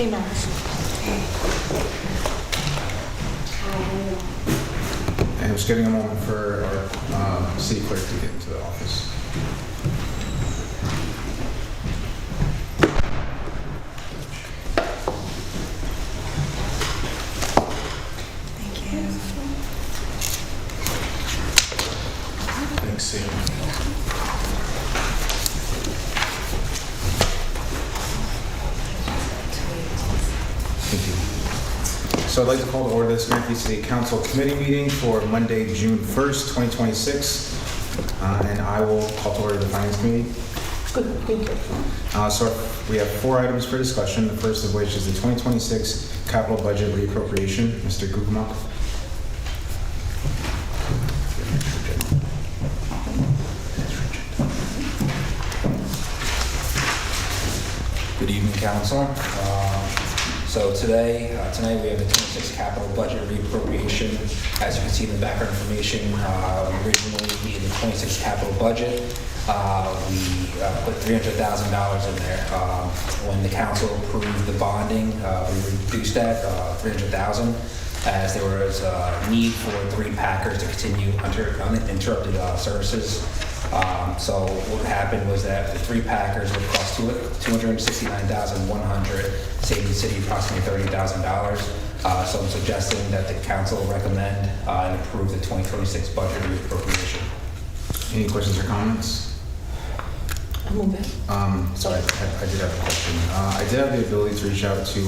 Hey, Max. And just giving a moment for our city clerk to get into the office. Thank you. Thanks, Sam. Thank you. So I'd like to call to order the Schenectady City Council Committee meeting for Monday, June 1st, 2026. And I will call to order the Finance Committee. Good, thank you. So we have 4 items for discussion, the first of which is the 2026 capital budget reappropriation. Mr. Gugamuk. Good evening, Council. So tonight we have the 26 capital budget reappropriation. As you can see in the background information, originally in the 26 capital budget, we put $300,000 in there. When the council approved the bonding, we reduced that $300,000 as there was a need for 3 Packers to continue uninterrupted services. So what happened was that the 3 Packers would cost $269,100, saving the city approximately $30,000. So I'm suggesting that the council recommend and approve the 2026 budget reappropriation. Any questions or comments? I'll move it. Sorry, I did have a question. I did have the ability to reach out to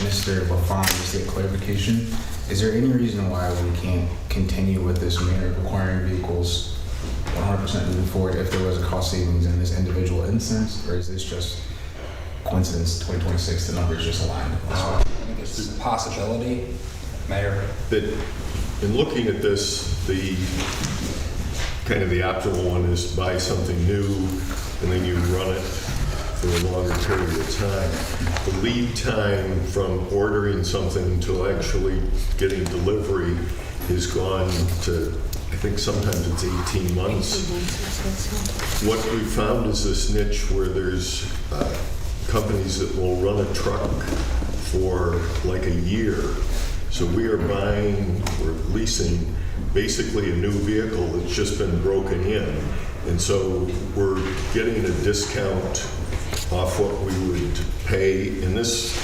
Mr. LaFont just to get clarification. Is there any reason why we can't continue with this manner of acquiring vehicles 100% moving forward if there was a cost savings in this individual instance, or is this just coincidence? 2026, the numbers just aligned. I think it's a possibility, Mayor. That in looking at this, the kind of the optimal one is to buy something new and then you run it for a longer period of time. The lead time from ordering something to actually getting delivery has gone to, I think sometimes it's 18 months. What we found is this niche where there's companies that will run a truck for like a year. So we are buying or leasing basically a new vehicle that's just been broken in. And so we're getting a discount off what we would pay. And this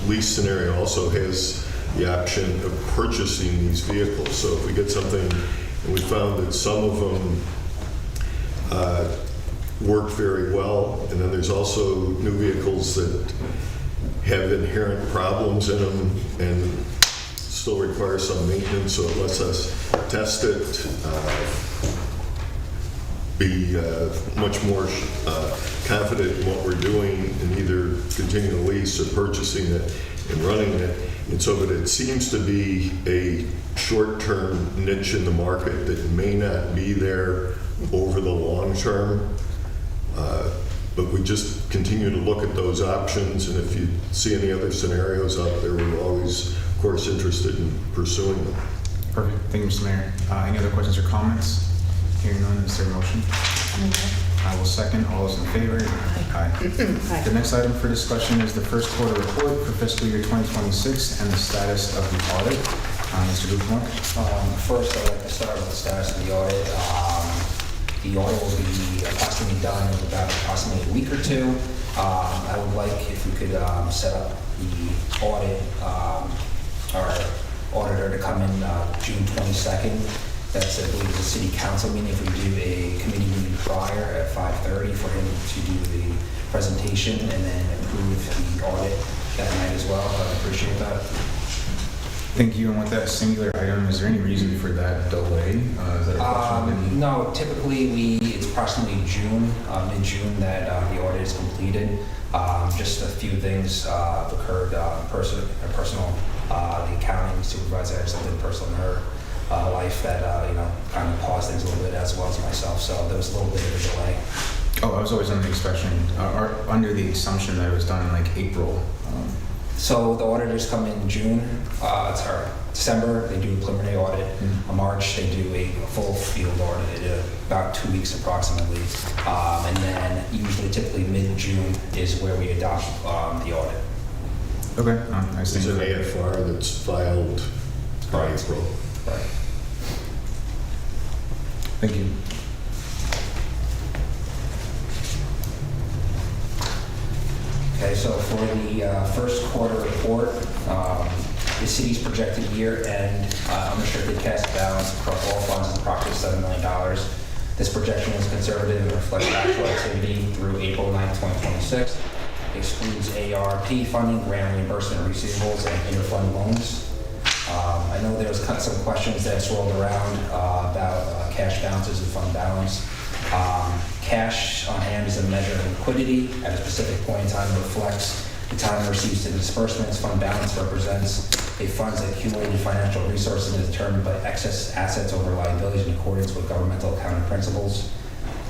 lease scenario also has the option of purchasing these vehicles. So if we get something, and we found that some of them work very well, and then there's also new vehicles that have inherent problems in them and still require some maintenance, so it lets us test it, be much more confident in what we're doing and either continue the lease or purchasing it and running it. And so, but it seems to be a short-term niche in the market that may not be there over the long term. But we just continue to look at those options, and if you see any other scenarios out there, we're always, of course, interested in pursuing them. Perfect. Thank you, Mr. Mayor. Any other questions or comments? Hearing none, is there a motion? I'll move it. I will second. All those in favor? Aye. Aye. The next item for discussion is the first quarter report for fiscal year 2026 and the status of the audit. Mr. Gugamuk. First, I'd like to start with the status of the audit. The audit will be approximately done in about approximately a week or 2. I would like if we could set up the audit, our auditor to come in June 22nd. That's, I believe, the city council meeting. If we do a committee meeting prior at 5:30 for him to do the presentation and then approve the audit that night as well. I appreciate that. Thank you. And with that singular item, is there any reason for that delay? Is that a question of any- No, typically it's approximately June, mid-June that the audit is completed. Just a few things occurred personal. The accounting supervisor had something personal in her life that kind of paused things a little bit, as well as myself. So there was a little bit of a delay. Oh, I was always under the expression, or under the assumption that it was done in like April. So the auditors come in June, December, they do a preliminary audit. In March, they do a full field audit, about 2 weeks approximately. And then usually, typically mid-June is where we adopt the audit. Okay, I It's see. an AFR that's filed by Right. April. Right. Thank you. Okay, so for the first quarter report, the city's projected year-end unrestricted cash balance across all funds is approximately $7 million. This projection is conservative and reflects actual activity through April 9, 2026. Excludes ARP funding, grant reimbursement receivables, and interfund loans. I know there was some questions that swirled around about cash balances and fund balance. Cash on hand is a measure of liquidity at a specific point in time, reflects the time it receives to disbursements. Fund balance represents a fund's accumulated financial resources and is determined by excess assets over liabilities in accordance with governmental accounting principles.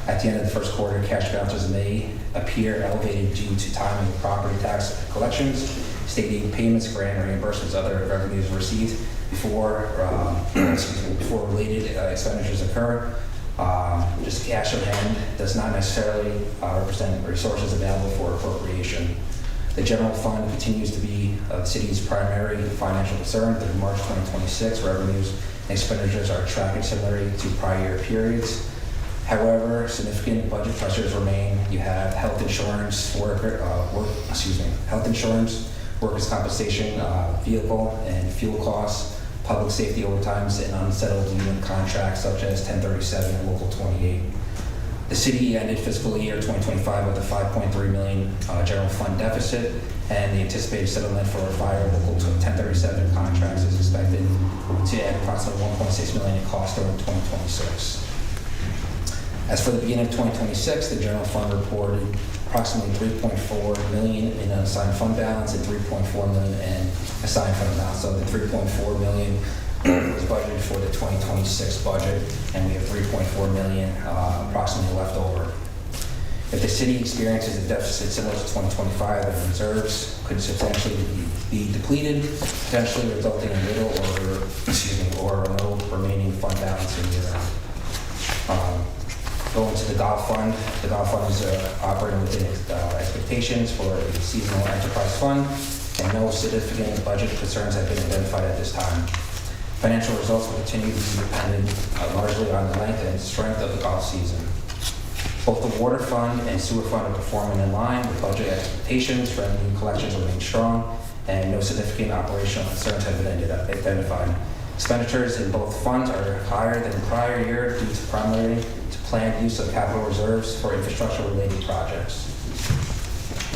At the end of the first quarter, cash balances may appear elevated due to timing of property tax collections, state aid payments, grant reimbursements, other revenues received before before related expenditures occur. Just cash on hand does not necessarily represent resources available for appropriation. The general fund continues to be the city's primary financial concern. Through March 2026, revenues and expenditures are tracking similarly to prior year periods. However, significant budget pressures remain. You have health insurance, health insurance, workers' compensation, vehicle and fuel costs, public safety overtimes, and unsettled union contracts such as 1037 and Local 28. The city ended fiscal year 2025 with a $5.3 million general fund deficit, and the anticipated settlement for fire Local 1037 contracts is expected to add approximately $1.6 million in cost during 2026. As for the beginning of 2026, the general fund reported approximately $3.4 million in unassigned fund balance and $3.4 million in assigned fund balance. So the $3.4 million was budgeted for the 2026 budget, and we have $3.4 million approximately left over. If the city experiences a deficit similar to 2025, then reserves could substantially be depleted, potentially resulting in little or no remaining fund balance in year-end. Going to the golf fund. The golf fund is operating within expectations for a seasonal enterprise fund, and no significant budget concerns have been identified at this time. Financial results will continue to be dependent largely on the length and strength of the golf season. Both the water fund and sewer fund are performing in line with budget expectations. Revenue collections remain strong, and no significant operational concerns have been identified. Expenditures in both funds are higher than the prior year due to primarily to planned use of capital reserves for infrastructure-related projects.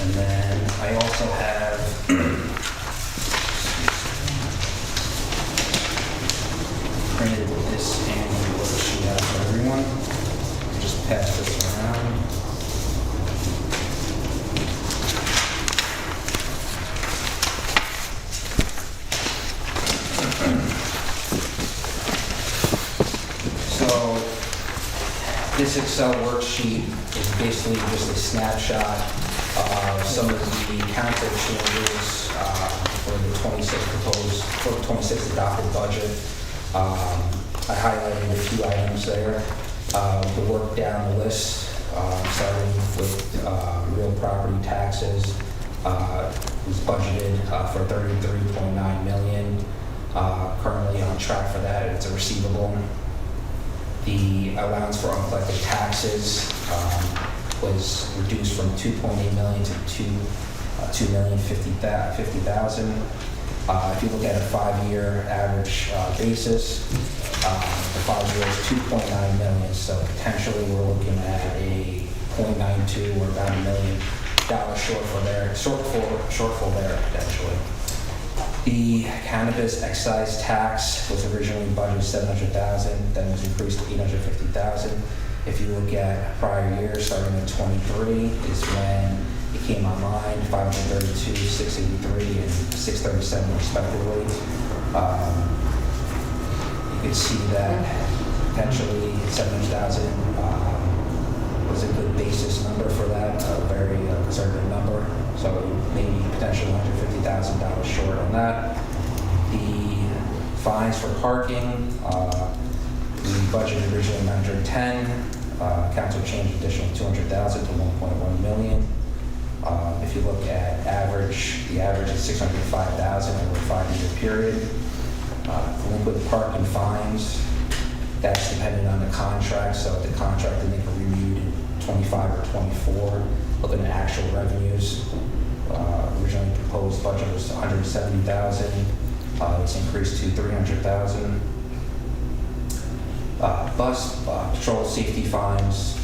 And then I also have printed this and worksheet out for everyone. Just pass this around. So this Excel worksheet is basically just a snapshot of some of the council changes for the 26 adopted budget. I highlighted a few items there. The work down the list, starting with real property taxes, was budgeted for $33.9 million. Currently on track for that. It's a receivable. The allowance for uncollected taxes was reduced from $2.8 million to $2,050,000. If you look at a 5-year average basis, the 5 years, $2.9 million. So potentially we're looking at a 0.92 or about $1 million shortfall there potentially. The cannabis excise tax was originally budgeted $700,000, then was increased to $850,000. If you look at prior years, starting in 23 is when it came online, 532, 683, and 637 respectively. You can see that potentially 700,000 was a good basis number for that, a very conservative number. So maybe potentially $150,000 short on that. The fines for parking, we budgeted originally 910. Council changed additional 200,000 to 1.1 million. If you look at average, the average is 605,000 over a 5-year period. Delinquent parking fines, that's dependent on the contract. So if the contract didn't get renewed in 25 or 24, looking at actual revenues, originally proposed budget was 170,000. It's increased to 300,000. Bus patrol safety fines,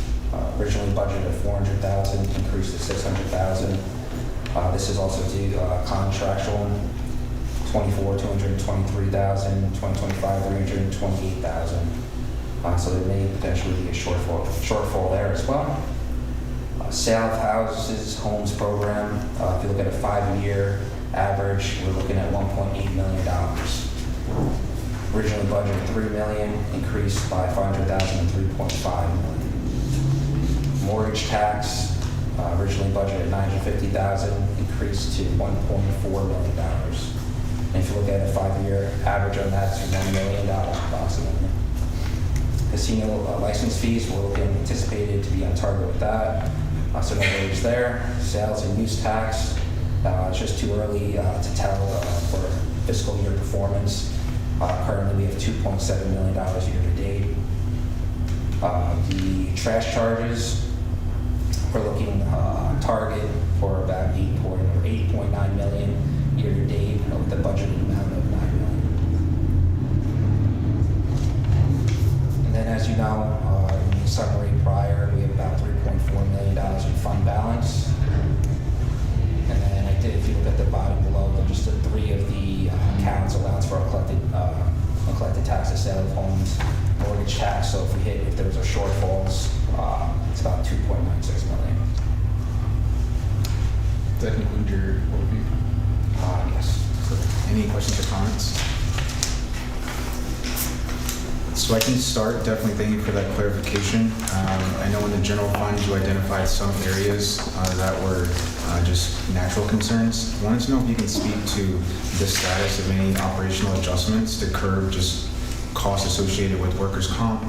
originally budgeted at 400,000, increased to 600,000. This is also due contractual. 24, 223,000, 2025, 328,000. So there may potentially be a shortfall there as well. Sale of houses, homes program. If you look at a 5-year average, we're looking at $1.8 million. Originally budgeted $3 million, increased by $500,000 to $3.5 million. Mortgage tax, originally budgeted $950,000, increased to $1.4 million. And if you look at a 5-year average on that, it's $1 million approximately. Casino license fees, we're anticipated to be on target with that. So no worries there. Sales and use tax, it's just too early to tell for fiscal year performance. Currently, we have $2.7 million year to date. The trash charges, we're looking target for about 8.9 million year to date, with the budgeted amount of $9 million. And then, as you know, in the summary prior, we have about $3.4 million in fund balance. And then if you look at the bottom below, just the 3 of the accounts: allowance for uncollected taxes, sale of homes, mortgage tax. So if there's a shortfalls, it's about 2.96 million. Does that conclude your overview? Yes. Any questions or comments? So I can start. Definitely thank you for that clarification. I know in the general fund you identified some areas that were just natural concerns. I wanted to know if you can speak to the status of any operational adjustments to curb just costs associated with workers' comp.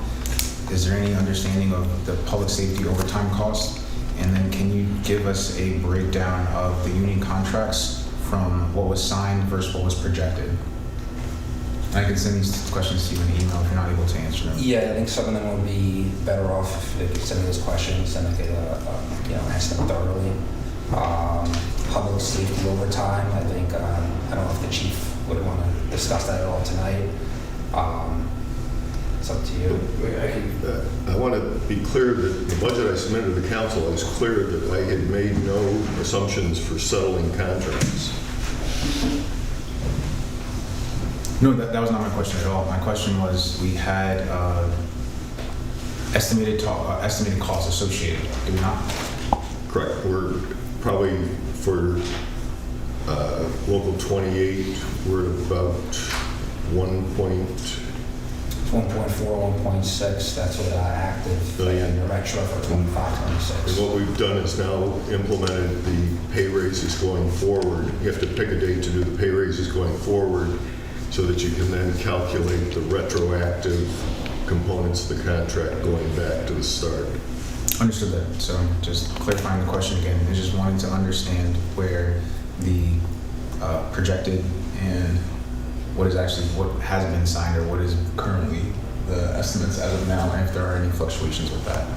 Is there any understanding of the public safety overtime costs? And then can you give us a breakdown of the union contracts from what was signed versus what was projected? I can send these questions to you in an email if you're not able to answer them. Yeah, I think some of them would be better off if they could send me those questions and I could ask them thoroughly. Public safety overtime, I think, I don't know if the chief would want to discuss that at all tonight. It's up to you. I want to be clear that the budget I submitted to the council, I was clear that I had made no assumptions for settling contracts. No, that was not my question at all. My question was, we had estimated costs associated, do we not? Correct. We're probably for local 28, we're at about 1.4, 1.6, that's what active Billion. and retro for 25, 26. and what we've done is now implemented the pay raises going forward. You have to pick a date to do the pay raises going forward so that you can then calculate the retroactive components of the contract going back to the start. Understood that. So just clarifying the question again, I just wanted to understand where the projected and what has been signed or what is currently the estimates as of now, and if there are any fluctuations with that.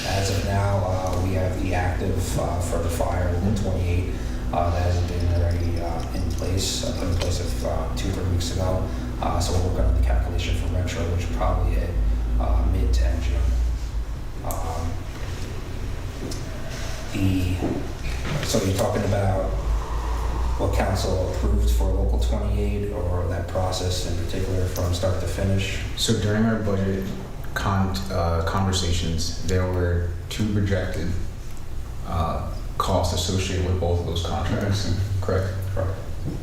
As of now, we have the active for the fire, the 28, that hasn't been already in place, put in place of 2-3 weeks ago. So we're working on the calculation for retro, which will probably hit mid to end June. So you're talking about what council approved for local 28, or that process in particular from start to finish? So during our budget conversations, there were 2 projected costs associated with both of those contracts, correct? Correct.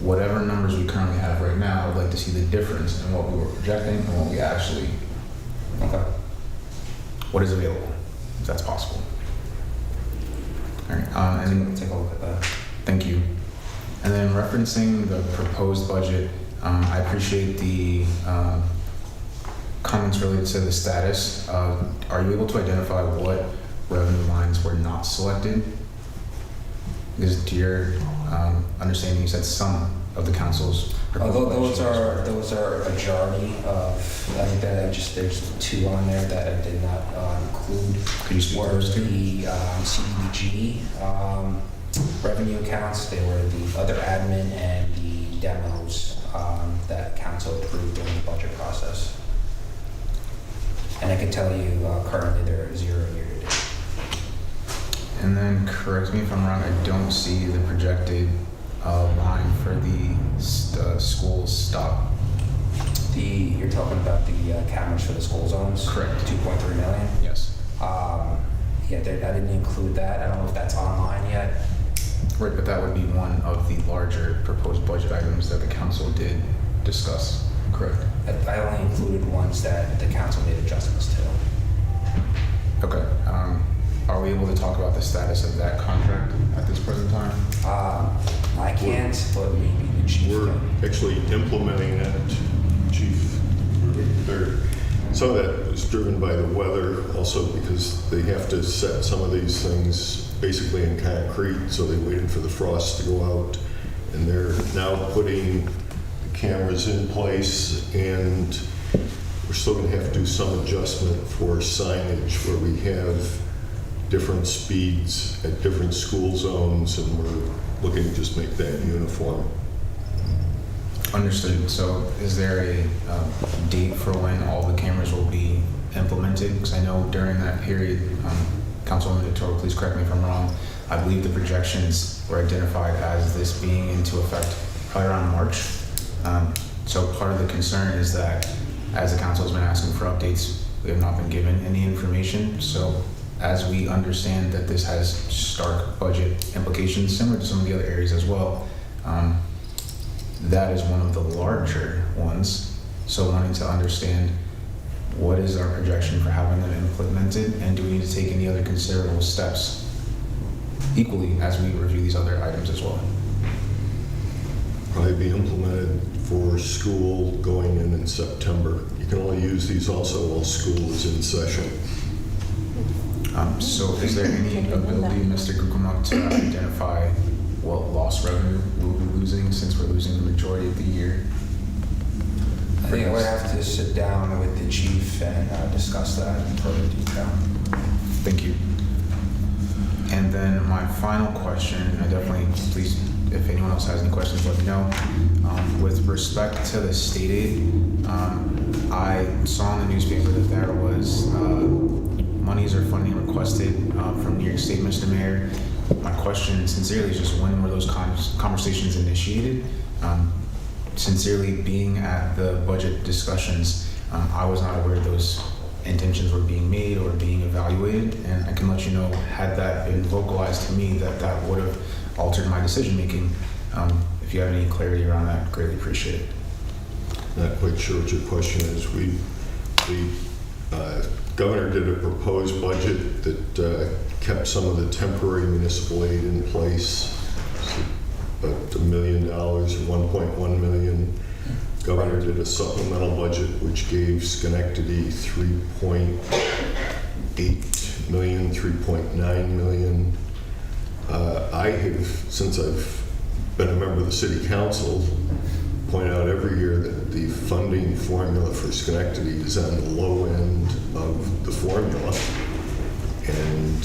Whatever numbers we currently have right now, I'd like to see the difference in what we were projecting and what we actually, Okay. what is available, if that's possible. All right, and then Take a look at that. thank you. And then referencing the proposed budget, I appreciate the comments related to the status. Are you able to identify what revenue lines were not selected Because to your understanding, you said some of the council's. Those are a majority of, I think that there's 2 on there that I did not include. Could you speak to those 2? The CDBG revenue accounts, they were the other admin and the demos that council approved during the budget process. And I can tell you currently they're 0 year-to-date. And then, correct me if I'm wrong, I don't see the projected line for the school stop. You're talking about the cameras for the school zones? Correct. 2.3 million? Yes. Yeah, I didn't include that. I don't know if that's online yet. Right, but that would be one of the larger proposed budget items that the council did discuss, correct? I only included ones that the council made adjustments to. Okay. Are we able to talk about the status of that contract at this present time? I can't, but maybe the chief We're can. actually implementing that, Chief. Some of that is driven by the weather, also because they have to set some of these things basically in concrete, so they waited for the frost to go out. And they're now putting the cameras in place, and we're still going to have to do some adjustment for signage where we have different speeds at different school zones, and we're looking to just make that uniform. Understood. So is there a date for when all the cameras will be implemented? Because I know during that period, Councilwoman Victoria, please correct me if I'm wrong, I believe the projections were identified as this being into effect probably around March. So part of the concern is that as the council has been asking for updates, we have not been given any information. So as we understand that this has stark budget implications, similar to some of the other areas as well, that is one of the larger ones. So wanting to understand what is our projection for having them implemented, and do we need to take any other considerable steps equally as we review these other items as well? Probably be implemented for school going in September. You can only use these also while school is in session. So is there any ability, Mr. Gukumuk, to identify what lost revenue we'll be losing since we're losing the majority of the year? I think I would have to sit down with the chief and discuss that in further detail. Thank you. And then my final question, I definitely, please, if anyone else has any questions, let me know. With respect to the state aid, I saw in the newspaper that there was monies or funding requested from New York State, Mr. Mayor. My question sincerely is just when were those conversations initiated? Sincerely, being at the budget discussions, I was not aware those intentions were being made or being evaluated, and I can let you know, had that been vocalized to me, that would have altered my decision making. If you have any clarity around that, greatly appreciate it. Not quite sure what your question is. The governor did a proposed budget that kept some of the temporary municipal aid in place, about $1 million or 1.1 million. Governor did a supplemental budget which gave Schenectady 3.8 million, 3.9 million. I have, since I've been a member of the city council, point out every year that the funding formula for Schenectady is on the low end of the formula, and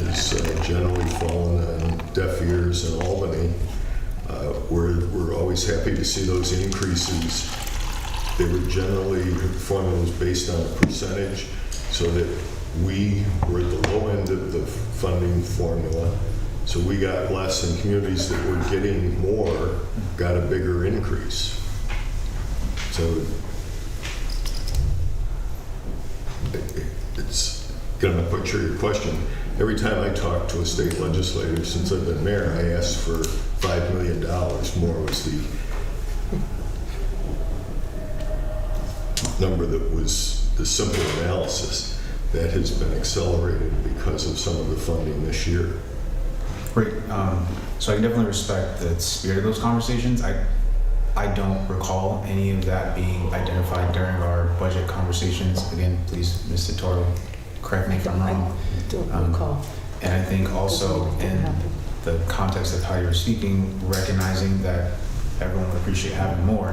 has generally fallen on deaf ears in Albany. We're always happy to see those increases. They were generally, the formula was based on a percentage, so that we were at the low end of the funding formula. So we got less, and communities that were getting more got a bigger increase. So it's going to butcher your question. Every time I talk to a state legislator since I've been mayor, I ask for $5 million more was the number that was the simple analysis. That has been accelerated because of some of the funding this year. Great. So I can definitely respect the spirit of those conversations. I don't recall any of that being identified during our budget conversations. Again, please, Ms. Toro, correct me if I'm wrong. I don't recall. And I think also in the context of how you were speaking, recognizing that everyone would appreciate having more,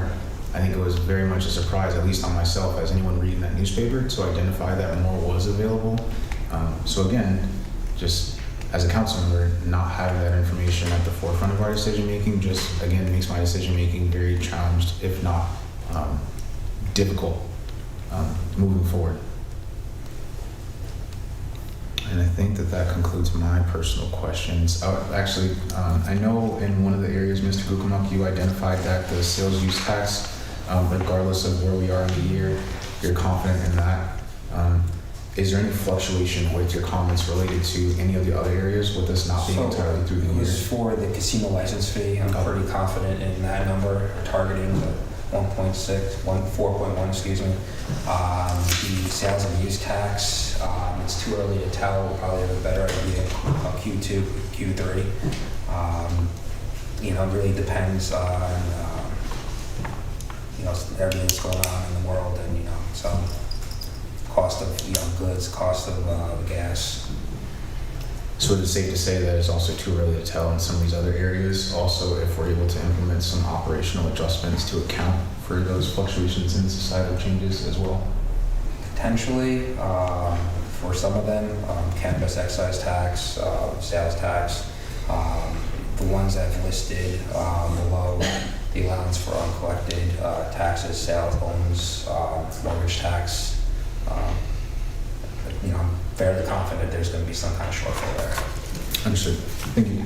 I think it was very much a surprise, at least on myself, as anyone reading that newspaper, to identify that more was available. So again, just as a council member, not having that information at the forefront of our decision making just again makes my decision making very challenged, if not difficult, moving forward. And I think that concludes my personal questions. Actually, I know in one of the areas, Mr. Gukamuk, you identified that the sales use tax, regardless of where we are in the year, you're confident in that. Is there any fluctuation with your comments related to any of the other areas with this not being entirely through the It year? was for the casino license fee. I'm pretty confident in that number. We're targeting the 4.1, excuse me. The sales and use tax, it's too early to tell. We'll probably have a better idea of Q2, Q3. It really depends on, everything that's going on in the world, and, so cost of, goods, cost of the gas. So it's safe to say that it's also too early to tell in some of these other areas. Also, if we're able to implement some operational adjustments to account for those fluctuations in societal changes as well. Potentially, for some of them, cannabis excise tax, sales tax, the ones that I've listed below, the allowance for uncollected taxes, sales loans, mortgage tax. I'm fairly confident there's going to be some kind of shortfall there. Understood. Thank you.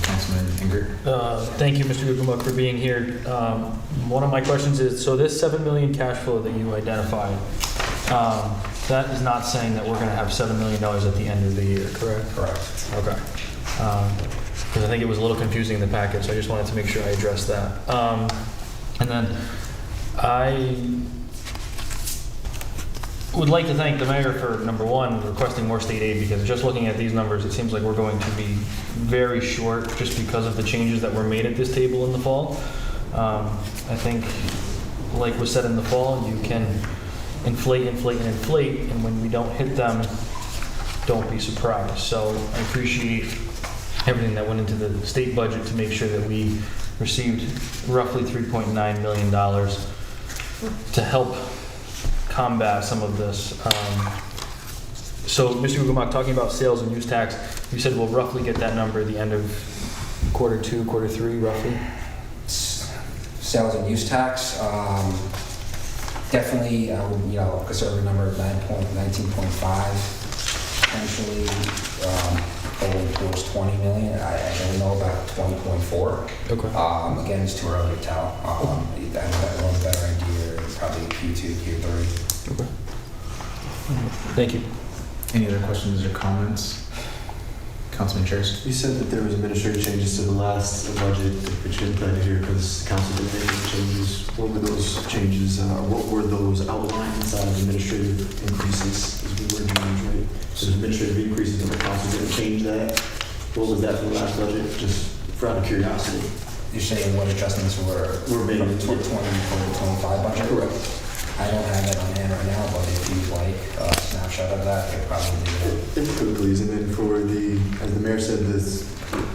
Councilman Ingrid. Thank you, Mr. Gukamuk, for being here. One of my questions is, so this $7 million cash flow that you identified, that is not saying that we're going to have $7 million at the end of the year, correct? Correct. Okay. Because I think it was a little confusing in the packet, so I just wanted to make sure I addressed that. And then I would like to thank the mayor for, number one, requesting more state aid, because just looking at these numbers, it seems like we're going to be very short just because of the changes that were made at this table in the fall. I think, like was said in the fall, you can inflate, and when we don't hit them, don't be surprised. So I appreciate everything that went into the state budget to make sure that we received roughly $3.9 million to help combat some of this. So, Mr. Gugamok, talking about sales and use tax, you said we'll roughly get that number at the end of quarter 2, quarter 3, roughly? Sales and use tax, definitely, a conservative number of 19.5, potentially going towards 20 million. I don't know about 20.4. Okay. Again, it's too early to tell. I'll have a better idea probably Q2, Q3. Okay. Thank you. Any other questions or comments? Councilman Chairs. You said that there was administrative changes to the last budget, which you didn't hear because council didn't make any changes. What were those changes? What were those outlined inside of administrative increases? As we were doing, right? So there's administrative increases, and the council didn't change that. What was that for the last budget? Just for out of curiosity. You're saying what adjustments were made from in 20 for the 25 budget? Correct. I don't have that on hand right now, but if you'd like a snapshot of that, I could probably do that. If you could, please. And then for the, as the mayor said, this,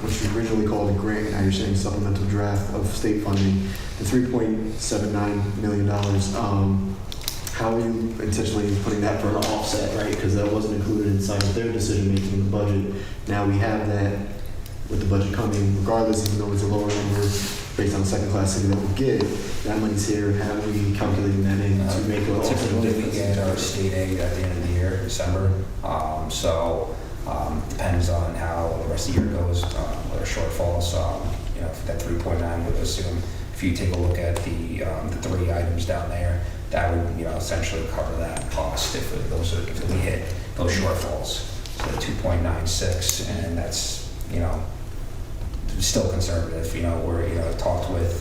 what you originally called a grant, now you're saying supplemental draft of state funding, the $3.79 million. How are you intentionally putting that for an offset, right? Because that wasn't included inside of their decision making in the budget. Now we have that with the budget coming, regardless, even though it's a lower number based on the second class city that we get, that money's here. How are we calculating that in to make an offset? Typically, we get our state aid at the end of the year, December. Depends on how the rest of the year goes, what our shortfalls. For that 3.9, would assume if you take a look at the 3 items down there, that would essentially cover that cost if we hit those shortfalls. So 2.96, and that's still conservative.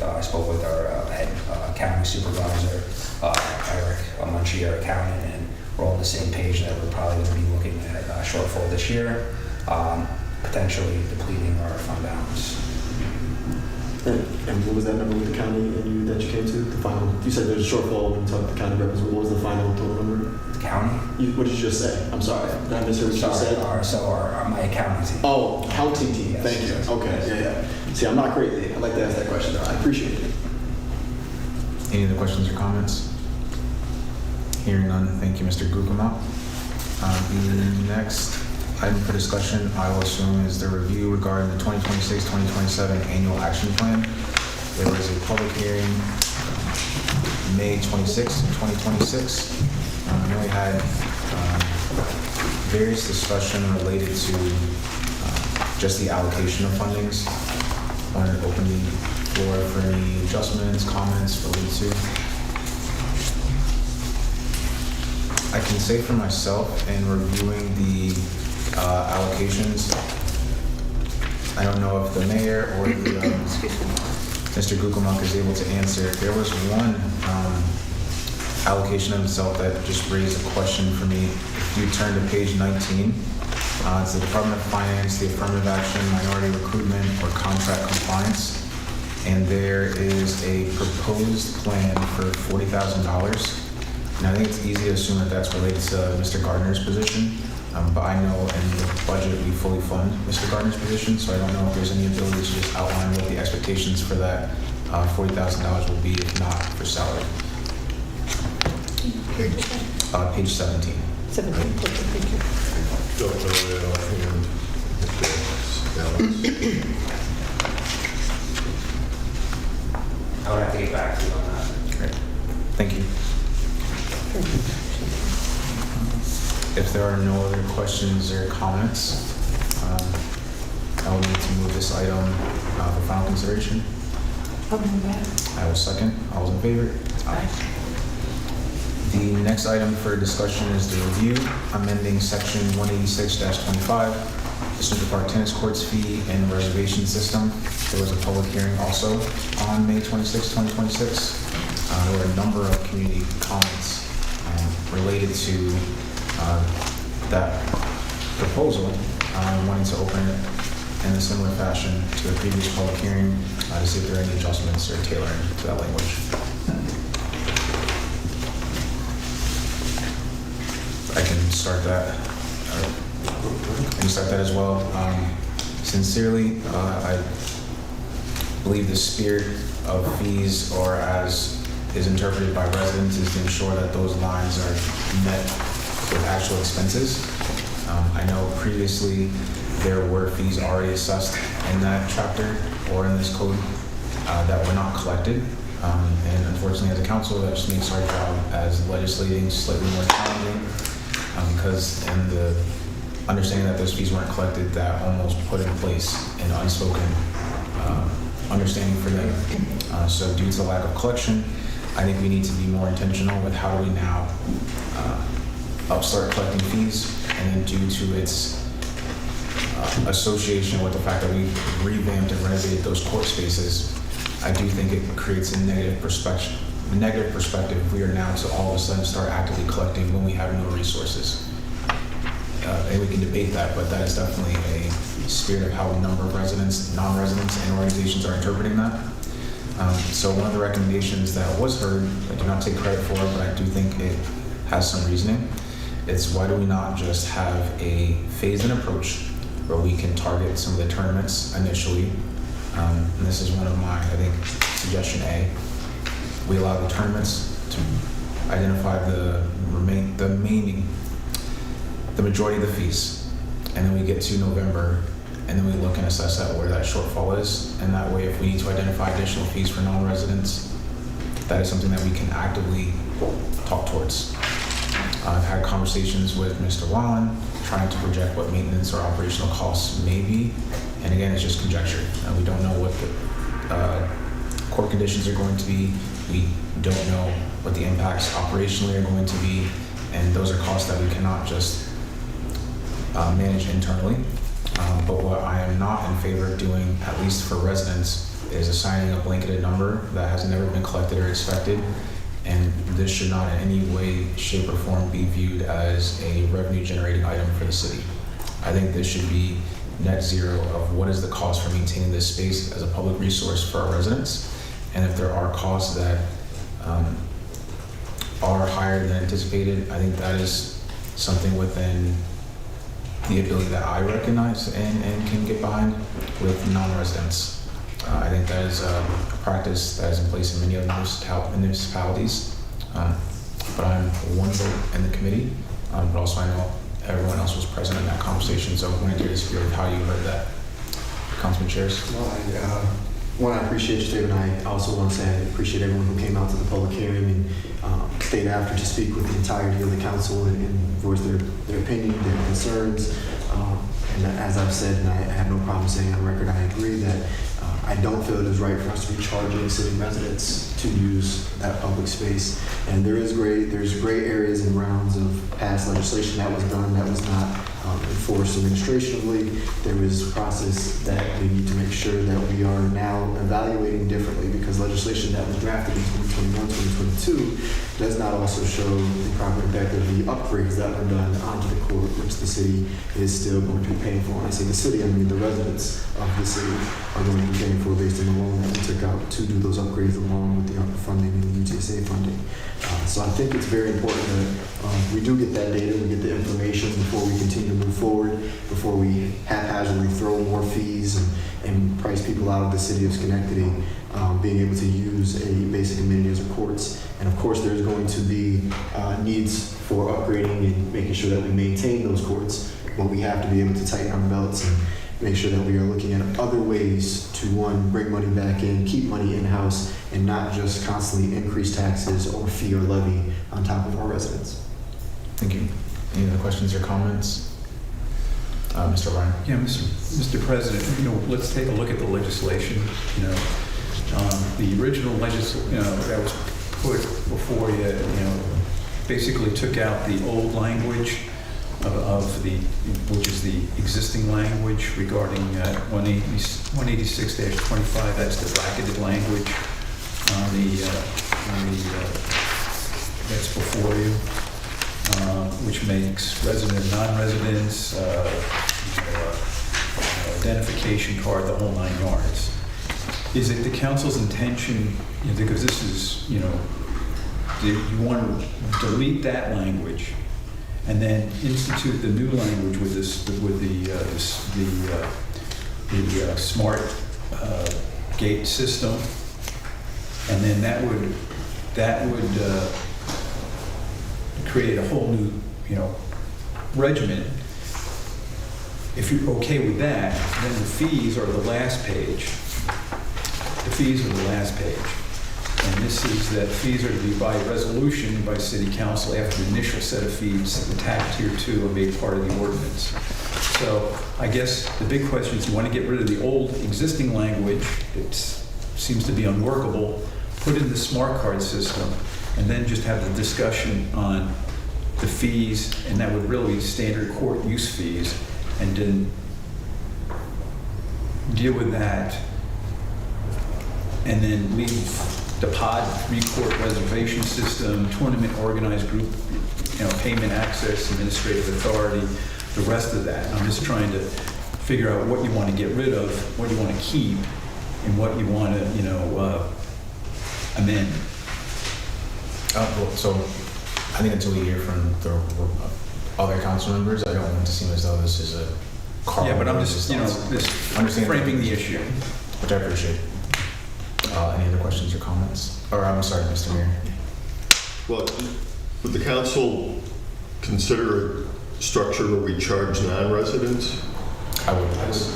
I spoke with our head accounting supervisor, Eric Munchie, our accountant, and we're all on the same page that we're probably going to be looking at a shortfall this year, potentially depleting our fund balance. And what was that number with the county and that you came to? The final, you said there's a shortfall when you talked to the county reps. What was the final total number? County? What did you just say? I'm sorry. Did I misheard what you just said? My accounting team. Oh, accounting team. Yes, Thank you. yes, Okay, yes. yeah. See, I'm not crazy. I'd like to ask that question, though. I appreciate it. Any other questions or comments? Hearing none, thank you, Mr. Gugamau. The next item for discussion, I will assume, is the review regarding the 2026-2027 annual action plan. There was a public hearing May 26, 2026. And we had various discussion related to just the allocation of fundings. I wanted to open the floor for any adjustments, comments related to. I can say for myself in reviewing the allocations, I don't know if the mayor or the, Mr. Gugamuk is able to answer. There was one allocation of itself that just raised a question for me. If you turn to page 19, it's the Department of Finance, the Affirmative Action, Minority Recruitment, or Contract Compliance. And there is a proposed plan for $40,000. And I think it's easy to assume that that's related to Mr. Gardner's position. But I know in the budget we fully fund Mr. Gardner's position, so I don't know if there's any ability to just outline what the expectations for that $40,000 will be, if not for salary. Page 17. 17, perfect, thank you. Don't know that offhand. I would have to get back to you on that. Great. Thank you. If there are no other questions or comments, I will need to move this item for final consideration. I'll move that. I will second. All those in favor? Aye. The next item for discussion is the review, amending section 186-25, the Central Park Tennis Courts fee and reservation system. There was a public hearing also on May 26, 2026. There were a number of community comments related to that proposal, wanting to open it in a similar fashion to the previous public hearing to see if there are any adjustments or tailoring to that language. I can start that. I can start that as well. Sincerely, I believe the spirit of fees, or as is interpreted by residents, is to ensure that those lines are met with actual expenses. I know previously there were fees already assessed in that chapter or in this code that were not collected. And unfortunately, as a council, that just makes our job as legislating slightly more challenging because in the understanding that those fees weren't collected, that almost put in place an unspoken understanding for them. So due to lack of collection, I think we need to be more intentional with how do we now start collecting fees, and then due to its association with the fact that we revamped and renovated those court spaces, I do think it creates a negative perspective if we are now to all of a sudden start actively collecting when we have no resources. And we can debate that, but that is definitely a spirit of how a number of residents, non-residents, and organizations are interpreting that. So one of the recommendations that was heard, I do not take credit for, but I do think it has some reasoning. It's why do we not just have a phased-in approach where we can target some of the tournaments initially. And this is one of my, I think, suggestion A. We allow the tournaments to identify the majority of the fees. And then we get to November, and then we look and assess that where that shortfall is. And that way, if we need to identify additional fees for non-residents, that is something that we can actively talk towards. I've had conversations with Mr. Wallen, trying to project what maintenance or operational costs may be. And again, it's just conjecture. We don't know what the court conditions are going to be. We don't know what the impacts operationally are going to be. And those are costs that we cannot just manage internally. But what I am not in favor of doing, at least for residents, is assigning a blanketed number that has never been collected or expected. And this should not in any way, shape, or form be viewed as a revenue generating item for the city. I think this should be net zero of what is the cost for maintaining this space as a public resource for our residents. And if there are costs that are higher than anticipated, I think that is something within the ability that I recognize and can get behind with non-residents. I think that is a practice that is in place in many other municipalities. But I'm one vote in the committee, but also I know everyone else was present in that conversation, so I wanted to hear how you heard that. Councilman Chairs? Well, I appreciate you, David. I also want to say I appreciate everyone who came out to the public hearing and stayed after to speak with the entirety of the council and voice their opinion, their concerns. And as I've said, and I have no problem saying on record, I agree that I don't feel it is right for us to be charging city residents to use that public space. And there's gray areas and rounds of past legislation that was done that was not enforced administratively. There is a process that we need to make sure that we are now evaluating differently, because legislation that was drafted in 2021, 2022 does not also show the proper impact of the upgrades that were done onto the court, which the city is still going to be paying for. When I say the city, I mean the residents of the city are going to be paying for based on the loan that we took out to do those upgrades along with the ARPA funding and the UTSA funding. So I think it's very important that we do get that data, we get the information before we continue to move forward, before we haphazardly throw more fees and price people out of the city of Schenectady, being able to use a basic amenity as a courts. And of course, there's going to be needs for upgrading and making sure that we maintain those courts, but we have to be able to tighten our belts and make sure that we are looking at other ways to, one, bring money back in, keep money in-house, and not just constantly increase taxes or fee or levy on top of our residents. Thank you. Any other questions or comments? Mr. Ryan? Yeah, Mr. President, let's take a look at the legislation. The original legislation, that was put before you, basically took out the old language which is the existing language regarding 186-25. That's the bracketed language that's before you, which makes resident and non-residents, identification card, the whole 9 yards. Is it the council's intention, because this is, do you want to delete that language and then institute the new language with the smart gate system, and then that would create a whole new regimen. If you're okay with that, then the fees are the last page. The fees are the last page. And this is that fees are to be by resolution by City Council after the initial set of fees attached here to are made part of the ordinance. So I guess the big question is, you want to get rid of the old existing language that seems to be unworkable, put in the smart card system, and then just have the discussion on the fees, and that would really be standard court use fees, and then deal with that, and then leave the pod 3-court reservation system, tournament organized group, payment access, administrative authority, the rest of that. I'm just trying to figure out what you want to get rid of, what you want to keep, and what you want to, amend. So I think until we hear from the other council members, I don't want it to seem as though this is a car. Yeah, but I'm just, just framing the issue. Which I appreciate. Any other questions or comments? Or I'm sorry, Mr. Mayor. Well, would the council consider a structure where we charge non-residents? I would. Yes.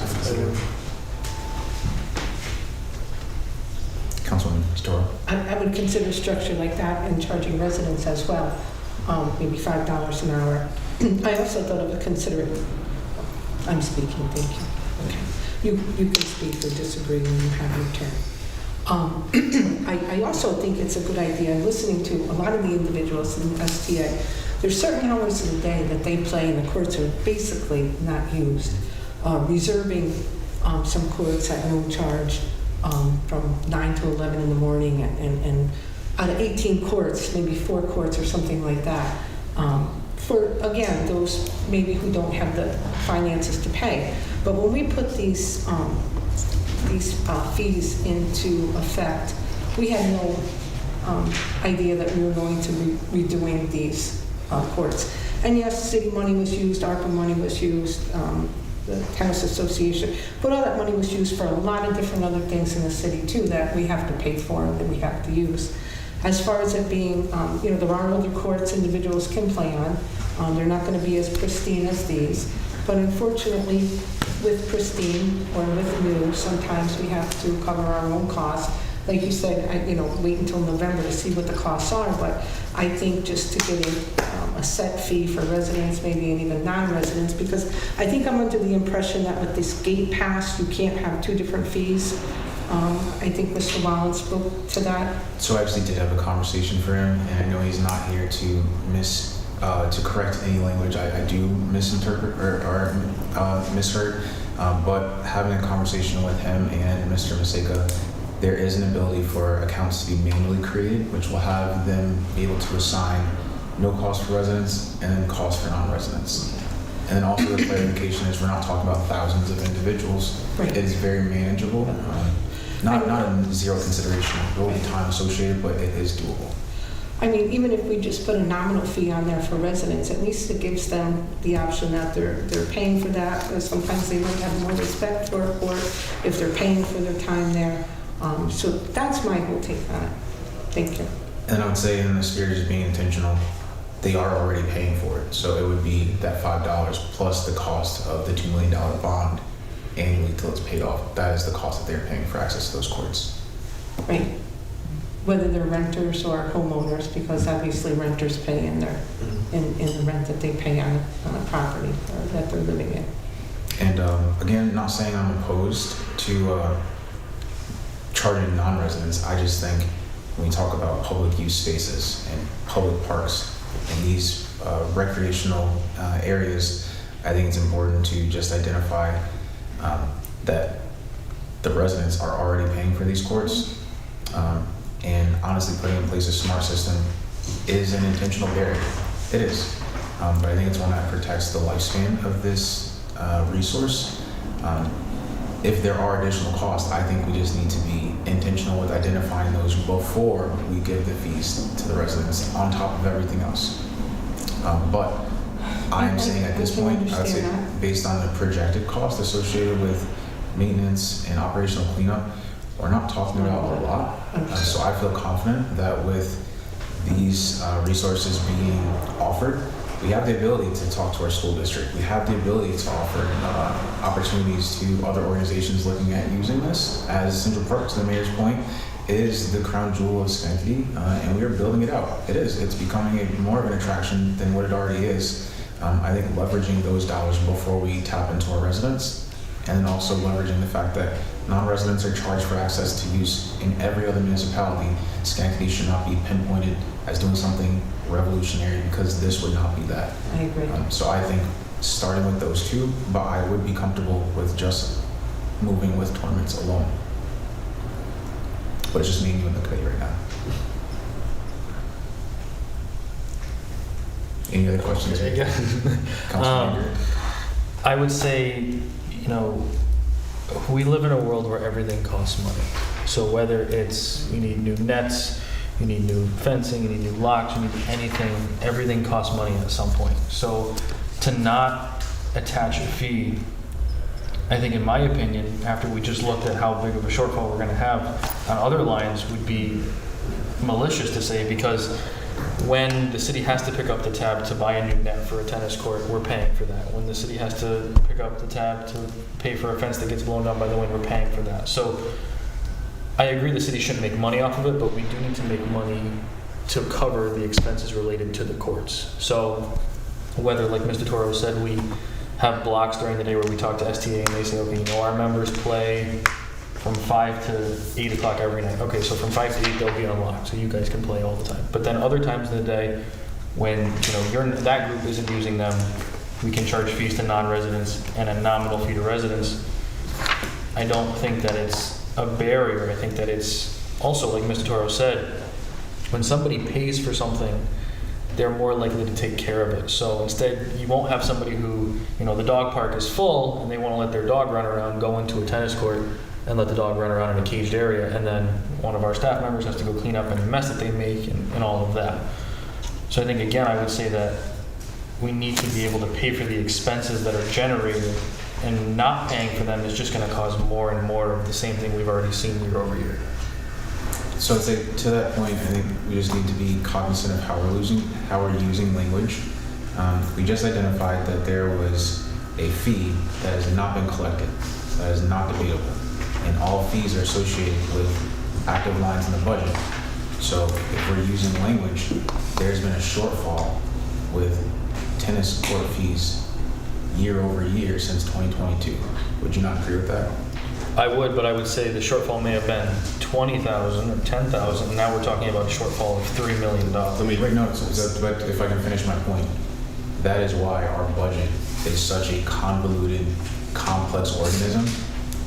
Councilwoman Toro. I would consider a structure like that and charging residents as well, maybe $5 an hour. I also thought of considering, I'm speaking, thank you. Okay. You can speak or disagree when you have your turn. I also think it's a good idea, listening to a lot of the individuals in the STA, there's certain hours of the day that they play and the courts are basically not used. Reserving some courts at no charge from 9 to 11 in the morning, and out of 18 courts, maybe 4 courts or something like that. For, again, those maybe who don't have the finances to pay. But when we put these fees into effect, we had no idea that we were going to be redoing these courts. And yes, city money was used, ARPA money was used, the tennis association, but all that money was used for a lot of different other things in the city too that we have to pay for and that we have to use. As far as it being, there are other courts individuals can play on. They're not going to be as pristine as these, but unfortunately, with pristine or with new, sometimes we have to cover our own costs. Like you said, wait until November to see what the costs are, but I think just to get a set fee for residents, maybe and even non-residents, because I think I'm under the impression that with this gate pass, you can't have two different fees. I think Mr. Wallen spoke to that. So I actually did have a conversation for him, and I know he's not here to correct any language I do misinterpret or misheard, but having a conversation with him and Mr. Maseka, there is an ability for accounts to be manually created, which will have them be able to assign no cost for residents and then cost for non-residents. And then also the clarification is we're not talking about thousands of individuals. Right. It is very manageable. Not a zero consideration. There will be time associated, but it is doable. I mean, even if we just put a nominal fee on there for residents, at least it gives them the option that they're paying for that, because sometimes they might have more respect for a court if they're paying for their time there. So that's my whole take on it. Thank you. And I would say in the spirit of being intentional, they are already paying for it. So it would be that $5 plus the cost of the $2 million bond annually till it's paid off. That is the cost that they're paying for access to those courts. Right. Whether they're renters or homeowners, because obviously renters pay in their in the rent that they pay on a property that they're living in. And again, not saying I'm opposed to charging non-residents. I just think when we talk about public use spaces and public parks and these recreational areas, I think it's important to just identify that the residents are already paying for these courts. And honestly, putting in place a smart system is an intentional barrier. It is. But I think it's one that protects the lifespan of this resource. If there are additional costs, I think we just need to be intentional with identifying those before we give the fees to the residents on top of everything else. But I am saying at this point, I would say based on the projected cost associated with maintenance and operational cleanup, we're not talking about a lot. So I feel confident that with these resources being offered, we have the ability to talk to our school district. We have the ability to offer opportunities to other organizations looking at using this. As Central Park, to the mayor's point, is the crown jewel of Schenectady, and we are building it out. It is. It's becoming more of an attraction than what it already is. I think leveraging those dollars before we tap into our residents, and then also leveraging the fact that non-residents are charged for access to use in every other municipality. Schenectady should not be pinpointed as doing something revolutionary, because this would not be that. I agree. So I think starting with those two, but I would be comfortable with just moving with tournaments alone. But it's just me and you in the committee right now. Any other questions? Councilman I would say, we live in a world where everything costs money. So whether it's you need new nets, you need new fencing, you need new locks, you need anything, everything costs money at some point. So to not attach a fee, I think in my opinion, after we just looked at how big of a shortfall we're gonna have on other lines, would be malicious to say, because when the city has to pick up the tab to buy a new net for a tennis court, we're paying for that. When the city has to pick up the tab to pay for a fence that gets blown down by the wind, we're paying for that. So I agree the city shouldn't make money off of it, but we do need to make money to cover the expenses related to the courts. So whether, like Mr. Toro said, we have blocks during the day where we talk to STA and they say, okay, our members play from 5 to 8 o'clock every night. Okay, so from 5 to 8 they'll be unlocked, so you guys can play all the time. But then other times in the day, when that group isn't using them, we can charge fees to non-residents and a nominal fee to residents. I don't think that it's a barrier. I think that it's also, like Mr. Toro said, when somebody pays for something, they're more likely to take care of it. So instead, you won't have somebody who, the dog park is full and they want to let their dog run around, go into a tennis court. and let the dog run around in a caged area, and then one of our staff members has to go clean up any mess that they make and all of that. So I think, again, I would say that we need to be able to pay for the expenses that are generated, and not paying for them is just going to cause more and more of the same thing we've already seen year over year. So I'd say to that point, I think we just need to be cognizant of how we're using language. We just identified that there was a fee that has not been collected, that is not debatable, and all fees are associated with active lines in the budget. So if we're using language, there's been a shortfall with tennis court fees year over year since 2022. Would you not agree with that? I would, but I would say the shortfall may have been 20,000 or 10,000, and now we're talking about a shortfall of $3 million. Wait, no, but if I can finish my point, that is why our budget is such a convoluted, complex organism,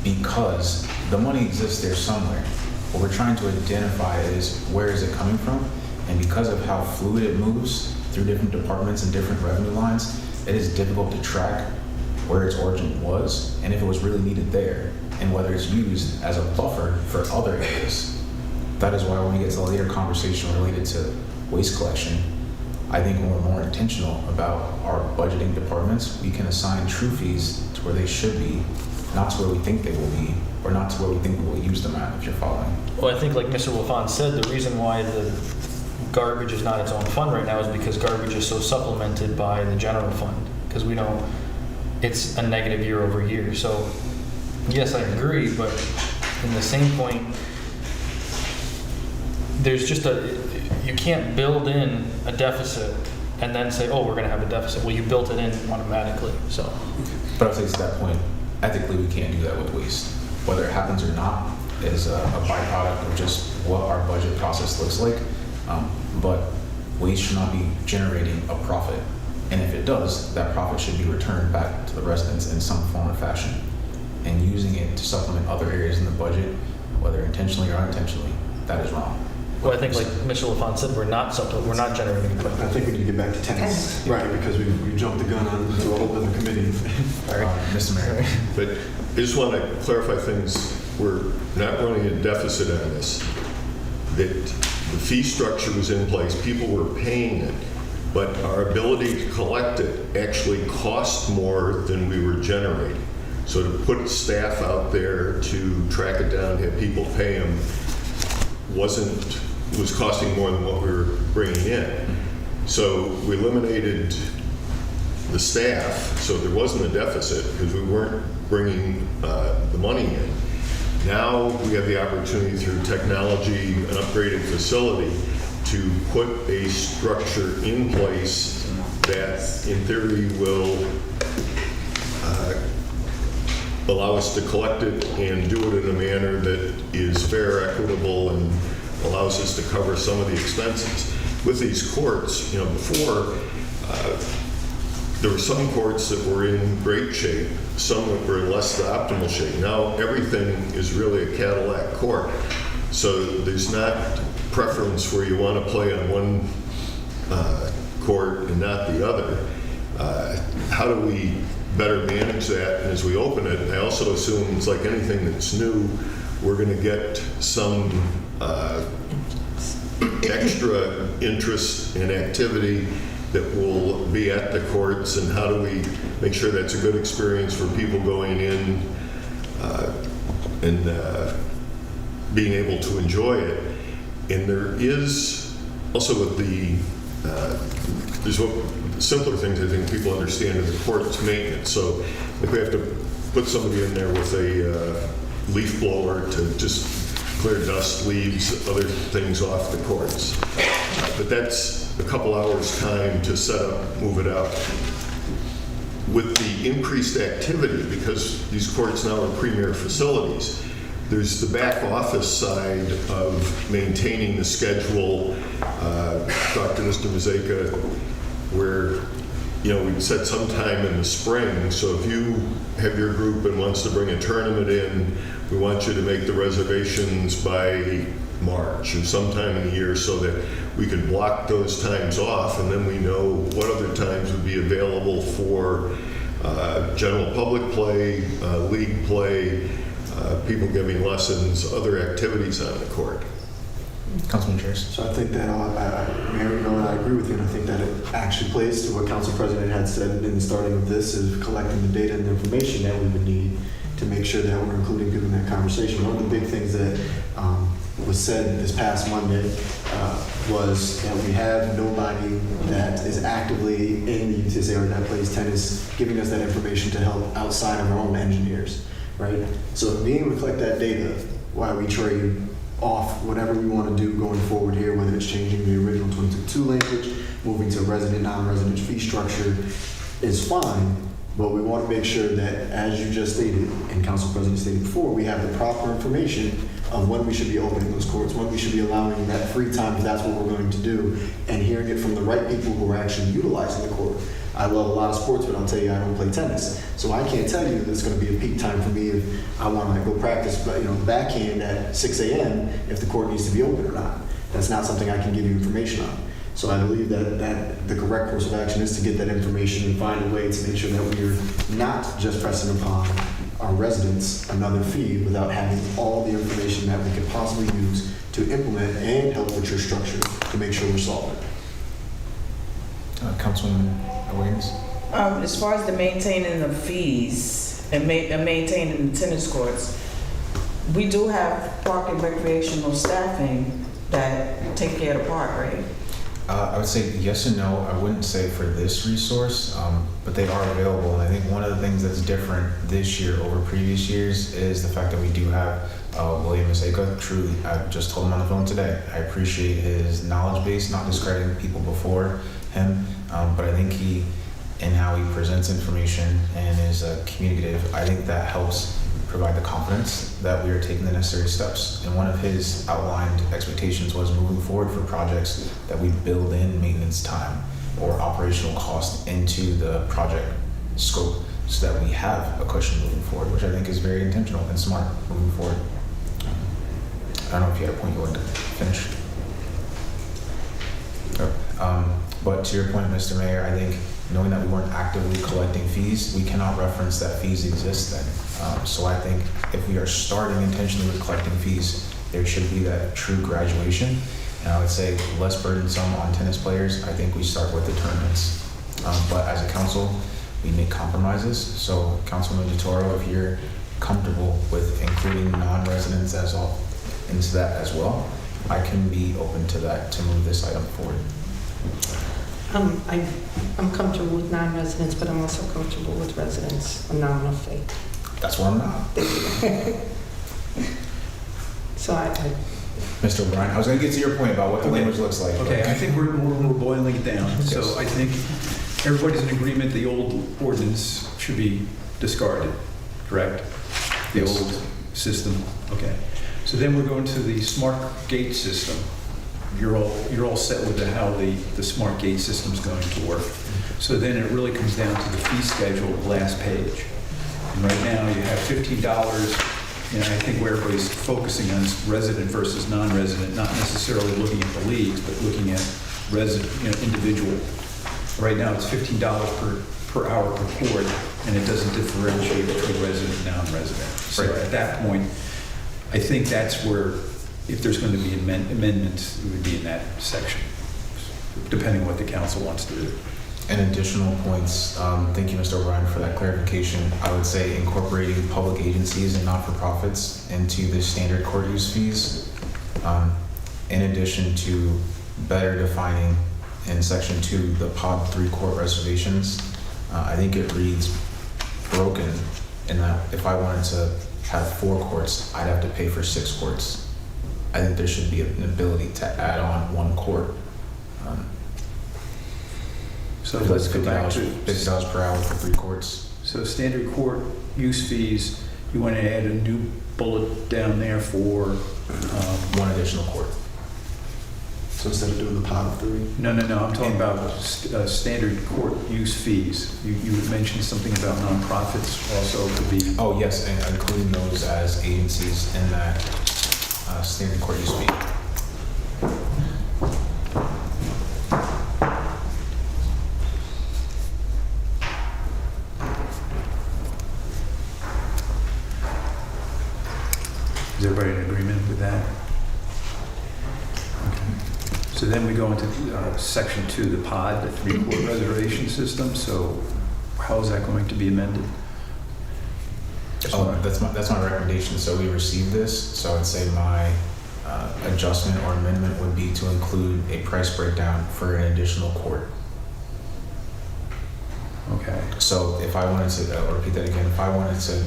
because the money exists there somewhere. What we're trying to identify is where is it coming from, and because of how fluid it moves through different departments and different revenue lines, it is difficult to track where its origin was and if it was really needed there, and whether it's used as a buffer for other areas. That is why when we get to the later conversation related to waste collection, I think when we're more intentional about our budgeting departments, we can assign true fees to where they should be, not to where we think they will be, or not to where we think we will use them at, if you're following. Well, I think like Mr. LaFont said, the reason why the garbage is not its own fund right now is because garbage is so supplemented by the general fund, because it's a negative year over year. So yes, I agree, but in the same point, there's just you can't build in a deficit and then say, oh, we're going to have a deficit. Well, you built it in automatically, so. But I would say to that point, ethically, we can't do that with waste. Whether it happens or not is a byproduct of just what our budget process looks like. But waste should not be generating a profit. And if it does, that profit should be returned back to the residents in some form or fashion. And using it to supplement other areas in the budget, whether intentionally or unintentionally, that is wrong. Well, I think like Mr. LaFont said, we're not generating a profit. I think we need to get back to tennis, right, because we jumped the gun on to a whole other committee. Mr. Mayor. But I just want to clarify things. We're not running a deficit on this. That the fee structure was in place, people were paying it, but our ability to collect it actually cost more than we were generating. So to put staff out there to track it down, have people pay them, was costing more than what we were bringing in. So we eliminated the staff, so there wasn't a deficit because we weren't bringing the money in. Now we have the opportunity through technology, an upgraded facility, to put a structure in place that in theory will allow us to collect it and do it in a manner that is fair, equitable, and allows us to cover some of the expenses. With these courts, before there were some courts that were in great shape, some that were in less than optimal shape. Now everything is really a Cadillac court. So there's not preference where you want to play on one court and not the other. How do we better manage that? And as we open it, I also assume it's like anything that's new, we're going to get some extra interest and activity that will be at the courts, and how do we make sure that's a good experience for people going in and being able to enjoy it. And there is also with there's simpler things I think people understand in the court's maintenance. So if we have to put somebody in there with a leaf blower to just clear dust, leaves, other things off the courts. But that's a couple hours time to set up, move it out. With the increased activity, because these courts now are premier facilities, there's the back office side of maintaining the schedule. Talked to Mr. Mazeka, where we said sometime in the spring, so if you have your group and wants to bring a tournament in, we want you to make the reservations by March or sometime in the year so that we can block those times off, and then we know what other times would be available for general public play, league play, people giving lessons, other activities on the court. Councilman Chairs. So I think that, Mayor, I agree with you, and I think that it actually plays to what Council President had said in the starting of this, is collecting the data and the information that we would need to make sure that we're including people in that conversation. One of the big things that was said this past Monday was that we have nobody that is actively in the UTSA or that plays tennis giving us that information to help outside of our own engineers, right? So being able to collect that data while we trade off whatever we want to do going forward here, whether it's changing the original 22 language, moving to resident, non-resident fee structure, is fine, but we want to make sure that, as you just stated, and Council President stated before, we have the proper information of when we should be opening those courts, when we should be allowing that free time if that's what we're going to do, and hearing it from the right people who are actually utilizing the court. I love a lot of sports, but I'll tell you I don't play tennis. So I can't tell you that it's going to be a peak time for me if I want to go practice backhand at 6 a.m. if the court needs to be open or not. That's not something I can give you information on. So I believe that the correct course of action is to get that information and find a way to make sure that we're not just pressing upon our residents another fee without having all the information that we could possibly use to implement and help with your structure to make sure we're solving. Councilwoman Williams. As far as the maintaining of fees and maintaining the tennis courts, we do have park and recreational staffing that take care of the park, right? I would say yes and no. I wouldn't say for this resource, but they are available. And I think one of the things that's different this year over previous years is the fact that we do have William Maseka. Truly, I just told him on the phone today. I appreciate his knowledge base, not discrediting people before him, but I think he, and how he presents information and is communicative, I think that helps provide the confidence that we are taking the necessary steps. And one of his outlined expectations was moving forward for projects that we build in maintenance time or operational cost into the project scope so that we have a cushion moving forward, which I think is very intentional and smart moving forward. I don't know if you had a point you wanted to finish. But to your point, Mr. Mayor, I think knowing that we weren't actively collecting fees, we cannot reference that fees exist then. So I think if we are starting intentionally with collecting fees, there should be that true graduation. And I would say less burdensome on tennis players. I think we start with the tournaments. But as a council, we make compromises. So Councilman DeToro, if you're comfortable with including non-residents into that as well, I can be open to that to move this item forward. I'm comfortable with non-residents, but I'm also comfortable with residents, a nominal fee. That's where I'm not. So Mr. O'Brien, I was going to get to your point about what the language looks like. Okay, I think we're boiling it down. So Yes. I think everybody's in agreement the old ordinance should be discarded, correct? The Yes. old system, okay. So then we're going to the smart gate system. You're all set with how the smart gate system is going to work. So then it really comes down to the fee schedule, the last page. And right now you have $15. I think where everybody's focusing on is resident versus non-resident, not necessarily looking at the leagues, but looking at resident, individual. Right now it's $15 per hour per court, and it doesn't differentiate between resident and non-resident. So Right. at that point, I think that's where, if there's going to be amendments, it would be in that section, depending on what the council wants to do. And additional points, thank you, Mr. O'Brien, for that clarification. I would say incorporating public agencies and not-for-profits into the standard court use fees, in addition to better defining in Section 2 the Pod 3 court reservations. I think it reads broken in that if I wanted to have 4 courts, I'd have to pay for 6 courts. I think there should be an ability to add on 1 court. So let's go back to $50 per hour for 3 courts. So standard court use fees, you want to add a new bullet down there for, 1 additional court. So instead of doing the pot of 3, no, I'm talking about standard court use fees. You mentioned something about nonprofits also could be. Oh, yes, and including those as agencies in that standard court use fee. everybody in agreement with that? Okay. So then we go into section 2, the pod, the 3-court reservation system. So how is that going to be amended? Oh, that's my recommendation. So we received this, so I'd say my adjustment or amendment would be to include a price breakdown for an additional court. Okay. So if I wanted to, I'll repeat that again, if I wanted to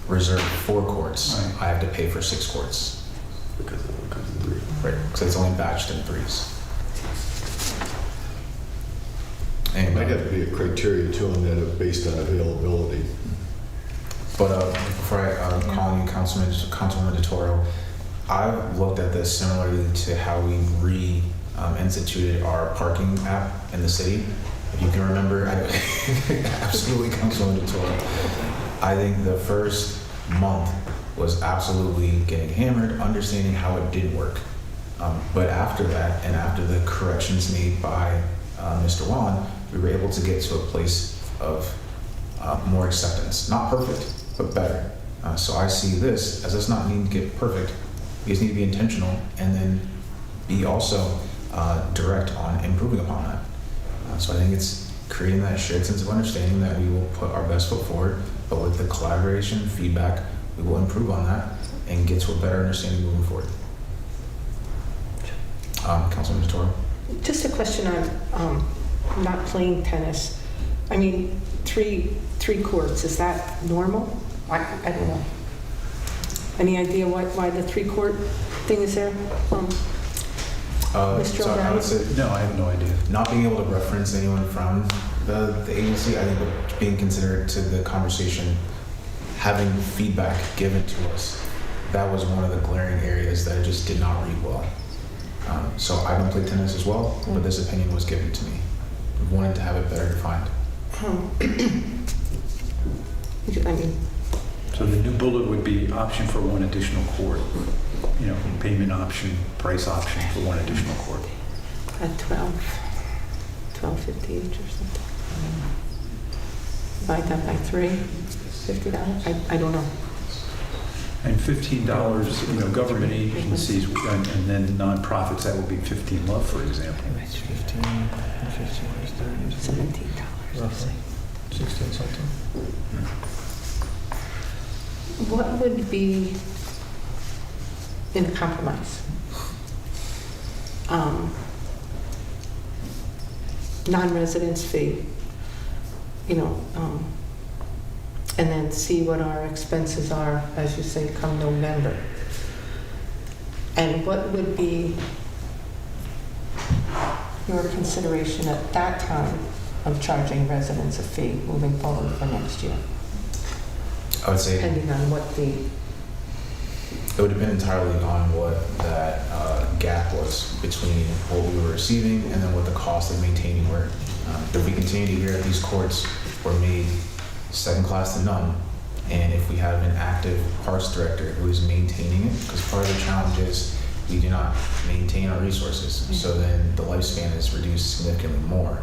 reserve 4 courts, Right. I have to pay for 6 courts. Because it only comes in 3. Right, because it's only batched in 3s. And, Might have to be a criteria too on that based on availability. But before I call you Councilwoman DeToro, I've looked at this similarly to how we instituted our parking app in the city. If you can remember, absolutely, Councilwoman DeToro. I think the first month was absolutely getting hammered, understanding how it did work. But after that, and after the corrections made by Mr. Wan, we were able to get to a place of more acceptance. Not perfect, but better. So I see this as us not needing to get perfect. We just need to be intentional and then be also direct on improving upon that. So I think it's creating that shared sense of understanding that we will put our best foot forward, but with the collaboration, feedback, we will improve on that and get to a better understanding moving forward. Councilman DeToro. Just a question on not playing tennis. I mean, three courts, is that normal? I don't know. Any idea why the 3-court thing is there? Mr. So I would say No, I have no idea. not being able to reference anyone from the agency, I think being considerate to the conversation, having feedback given to us, that was one of the glaring areas that just did not read well. So I don't play tennis as well, but this opinion was given to me. I wanted to have it better defined. I mean, So the new bullet would be option for 1 additional court. You know, payment option, price option for 1 additional court. at $12.50 each or something. Divide that by 3, $50? I don't know. And $15, you know, government agencies and then nonprofits, that would be 15 Love, for example. 15 is 30. $17. Roughly 16 something. What would be in a compromise? Non-residence fee, and then see what our expenses are, as you say, come November. And what would be your consideration at that time of charging residents a fee moving forward for next year? I would say Depending on what the, it would depend entirely on what that gap was between what we were receiving and then what the cost of maintaining were. If we continue to hear that these courts were made second class to none, and if we have an active parks director who is maintaining it, because part of the challenge is we do not maintain our resources, so then the lifespan is reduced significantly more.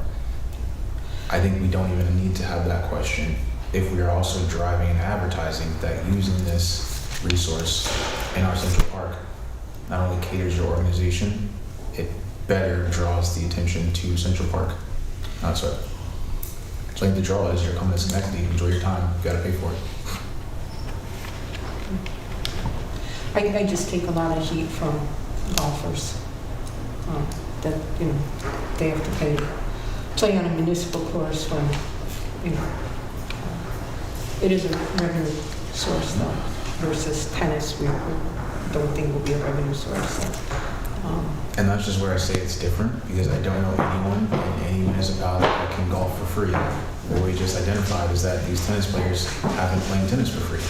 I think we don't even need to have that question if we are also driving and advertising that using this resource in our Central Park not only caters your organization, it better draws the attention to Central Park. So I think the draw is you're coming to Schenectady, enjoy your time, you gotta pay for it. I just take a lot of heat from golfers that, they have to play on a municipal course when, it is a revenue source though, versus tennis, we don't think will be a revenue source. So, And that's just where I say it's different, because I don't know anyone in any municipality that can golf for free. What we just identified is that these tennis players have been playing tennis for free.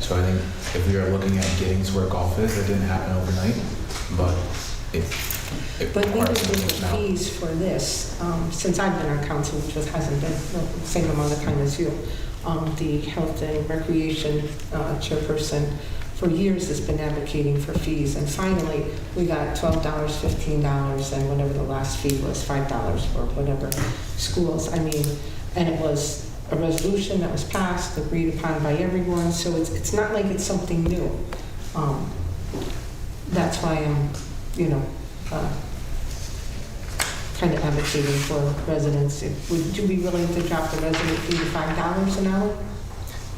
So I think if we are looking at getting to where golf is, that didn't happen overnight, but it But even requires with movement the now. fees for this, since I've been on council, which just hasn't been the same amount of time as you, the health and recreation chairperson for years has been advocating for fees, and finally we got $12, $15, and whatever the last fee was, $5 for whatever schools. I mean, and it was a resolution that was passed, agreed upon by everyone, so it's not like it's something new. That's why I'm, kind of advocating for residents. Would you be willing to drop the resident fee to $5 an hour?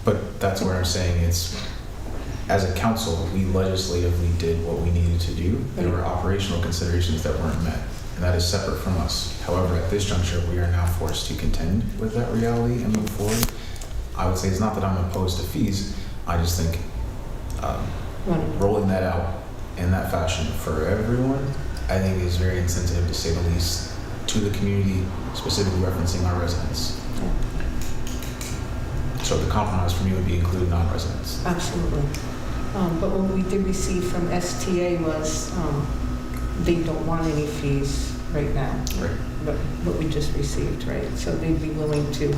But that's where I'm saying as a council, we legislatively did what we needed to do. There were operational considerations that weren't met, and that is separate from us. However, at this juncture, we are now forced to contend with that reality and move forward. I would say it's not that I'm opposed to fees. I just think rolling that out in that fashion for everyone, I think is very insensitive, to say the least, to the community, specifically referencing our residents. So the compromise for me would be include non-residents. Absolutely. But what we did receive from STA was they don't want any fees right now. Right. But what we just received, right? So they'd be willing to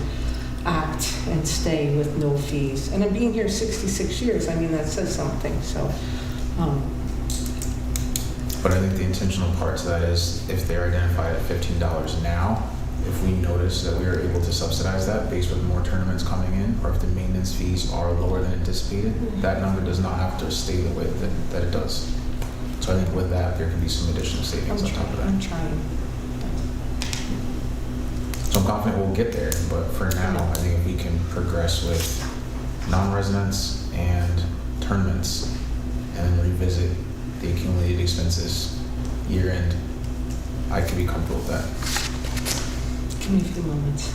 act and stay with no fees. And I'm being here 66 years. I mean, that says something. So. But I think the intentional part to that is if they're identified at $15 now, if we notice that we are able to subsidize that based with more tournaments coming in, or if the maintenance fees are lower than anticipated, that number does not have to stay the way that it does. So I think with that, there can be some additional savings on top of that. I'm trying. So I'm confident we'll get there, but for now, I think if we can progress with non-residents and tournaments and then revisit the accumulated expenses year end, I could be comfortable with that. Give me a few moments.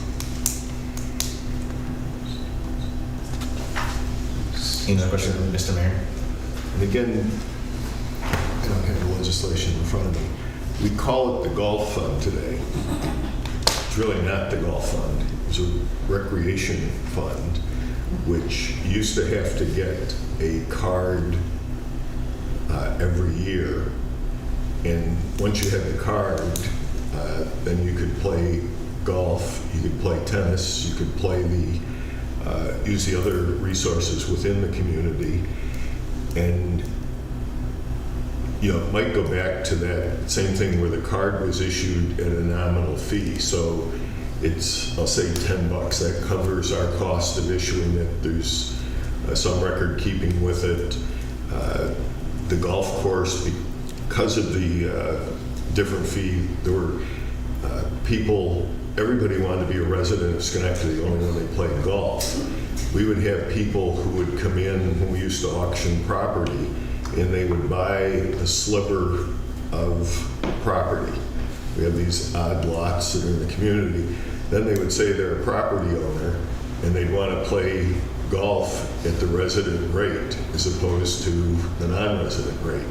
Any other questions, Mr. Mayor? And again, I don't have the legislation in front of me. We call it the golf fund today. It's really not the golf fund. It's a recreation fund, which used to have to get a card every year. And once you had the card, then you could play golf, you could play tennis, you could play use the other resources within the community. And it might go back to that same thing where the card was issued at a nominal fee. So it's, I'll say $10. That covers our cost of issuing it. There's some record keeping with it. The golf course, because of the different fee, there were people, everybody wanted to be a resident of Schenectady only when they played golf. We would have people who would come in when we used to auction property, and they would buy a sliver of property. We have these odd lots that are in the community. Then they would say they're a property owner, and they'd want to play golf at the resident rate as opposed to the non-resident rate.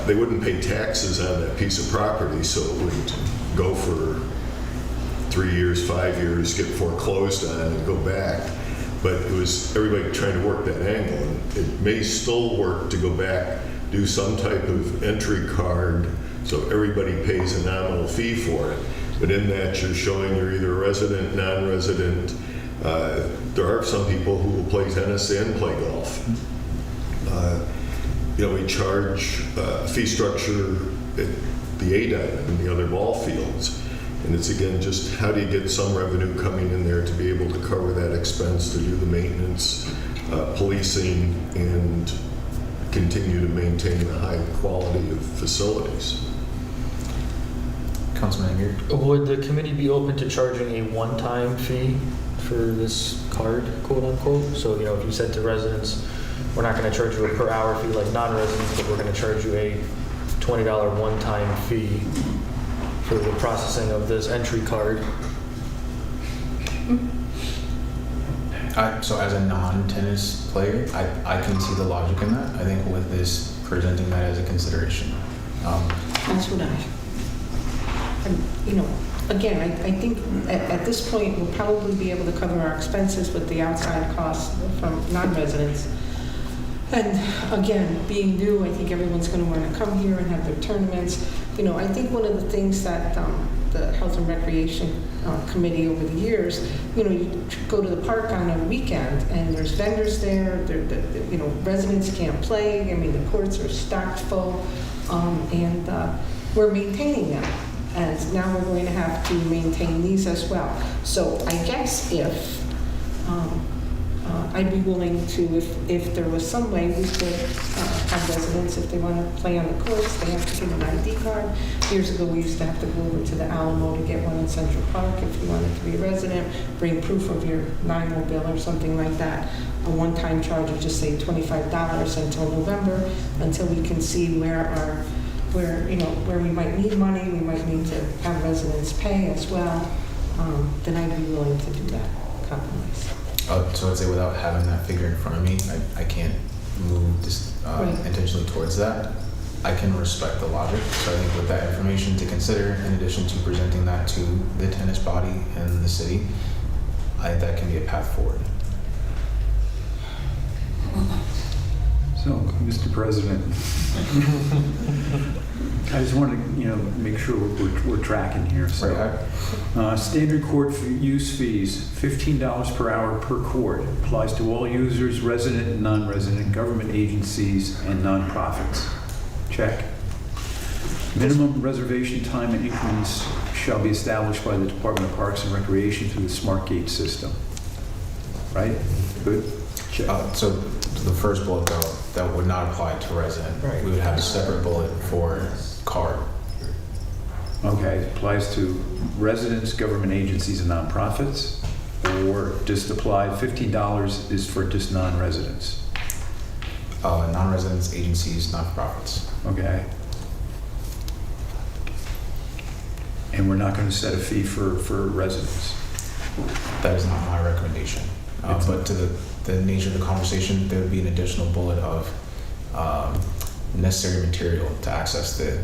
They wouldn't pay taxes on that piece of property, so it would go for 3 years, 5 years, get foreclosed on and go back. But it was everybody trying to work that angle. And it may still work to go back, do some type of entry card so everybody pays a nominal fee for it. But in that, you're showing you're either a resident, non-resident. There are some people who will play tennis and play golf. We charge a fee structure at the A diamond and the other ball fields. And it's, again, just how do you get some revenue coming in there to be able to cover that expense, to do the maintenance, policing, and continue to maintain the high quality of facilities. Councilman Aguirre? Would the committee be open to charging a one-time fee for this card, quote unquote? So, if you said to residents, we're not going to charge you a per hour fee like non-residents, but we're going to charge you a $20 one-time fee for the processing of this entry card. So as a non-tennis player, I can see the logic in that. I think with this, presenting that as a consideration. That's what again, I think at this point, we'll probably be able to cover our expenses with the outside costs from non-residents. And again, being new, I think everyone's going to want to come here and have their tournaments. I think one of the things that the Health and Recreation Committee over the years, you go to the park on a weekend and there's vendors there, residents can't play. I mean, the courts are stacked full, and we're maintaining them. And now we're going to have to maintain these as well. So I guess if I'd be willing to, if there was some way we could have residents, if they want to play on the course, they have to get an ID card. Years ago, we used to have to go over to the Alamo to get one in Central Park if you wanted to be a resident, bring proof of your NIMO bill or something like that. A one-time charge of just say $25 until November, until we can see where we might need money, we might need to have residents pay as well. Then I'd be willing to do that compromise. So I'd say without having that figure in front of me, I can't move this, Right. intentionally towards that. I can respect the logic, so I think with that information to consider, in addition to presenting that to the tennis body and the city, that can be a path forward. So, Mr. President, I just want to, make sure we're tracking here. So, standard court use fees, $15 per hour per court, applies to all users, resident and non-resident, government agencies, and nonprofits. Check. Minimum reservation time and increments shall be established by the Department of Parks and Recreation through the Smart Gate system. Right? Good? Check. So the first bullet, though, that would not apply to resident. Right. We would have a separate bullet for card. Okay, applies to residents, government agencies, and nonprofits, or just apply, $15 is for just non-residents? Non-residents, agencies, not-for-profits. Okay. And we're not going to set a fee for residents? That is not my recommendation. But to the nature of the conversation, there would be an additional bullet of necessary material to access the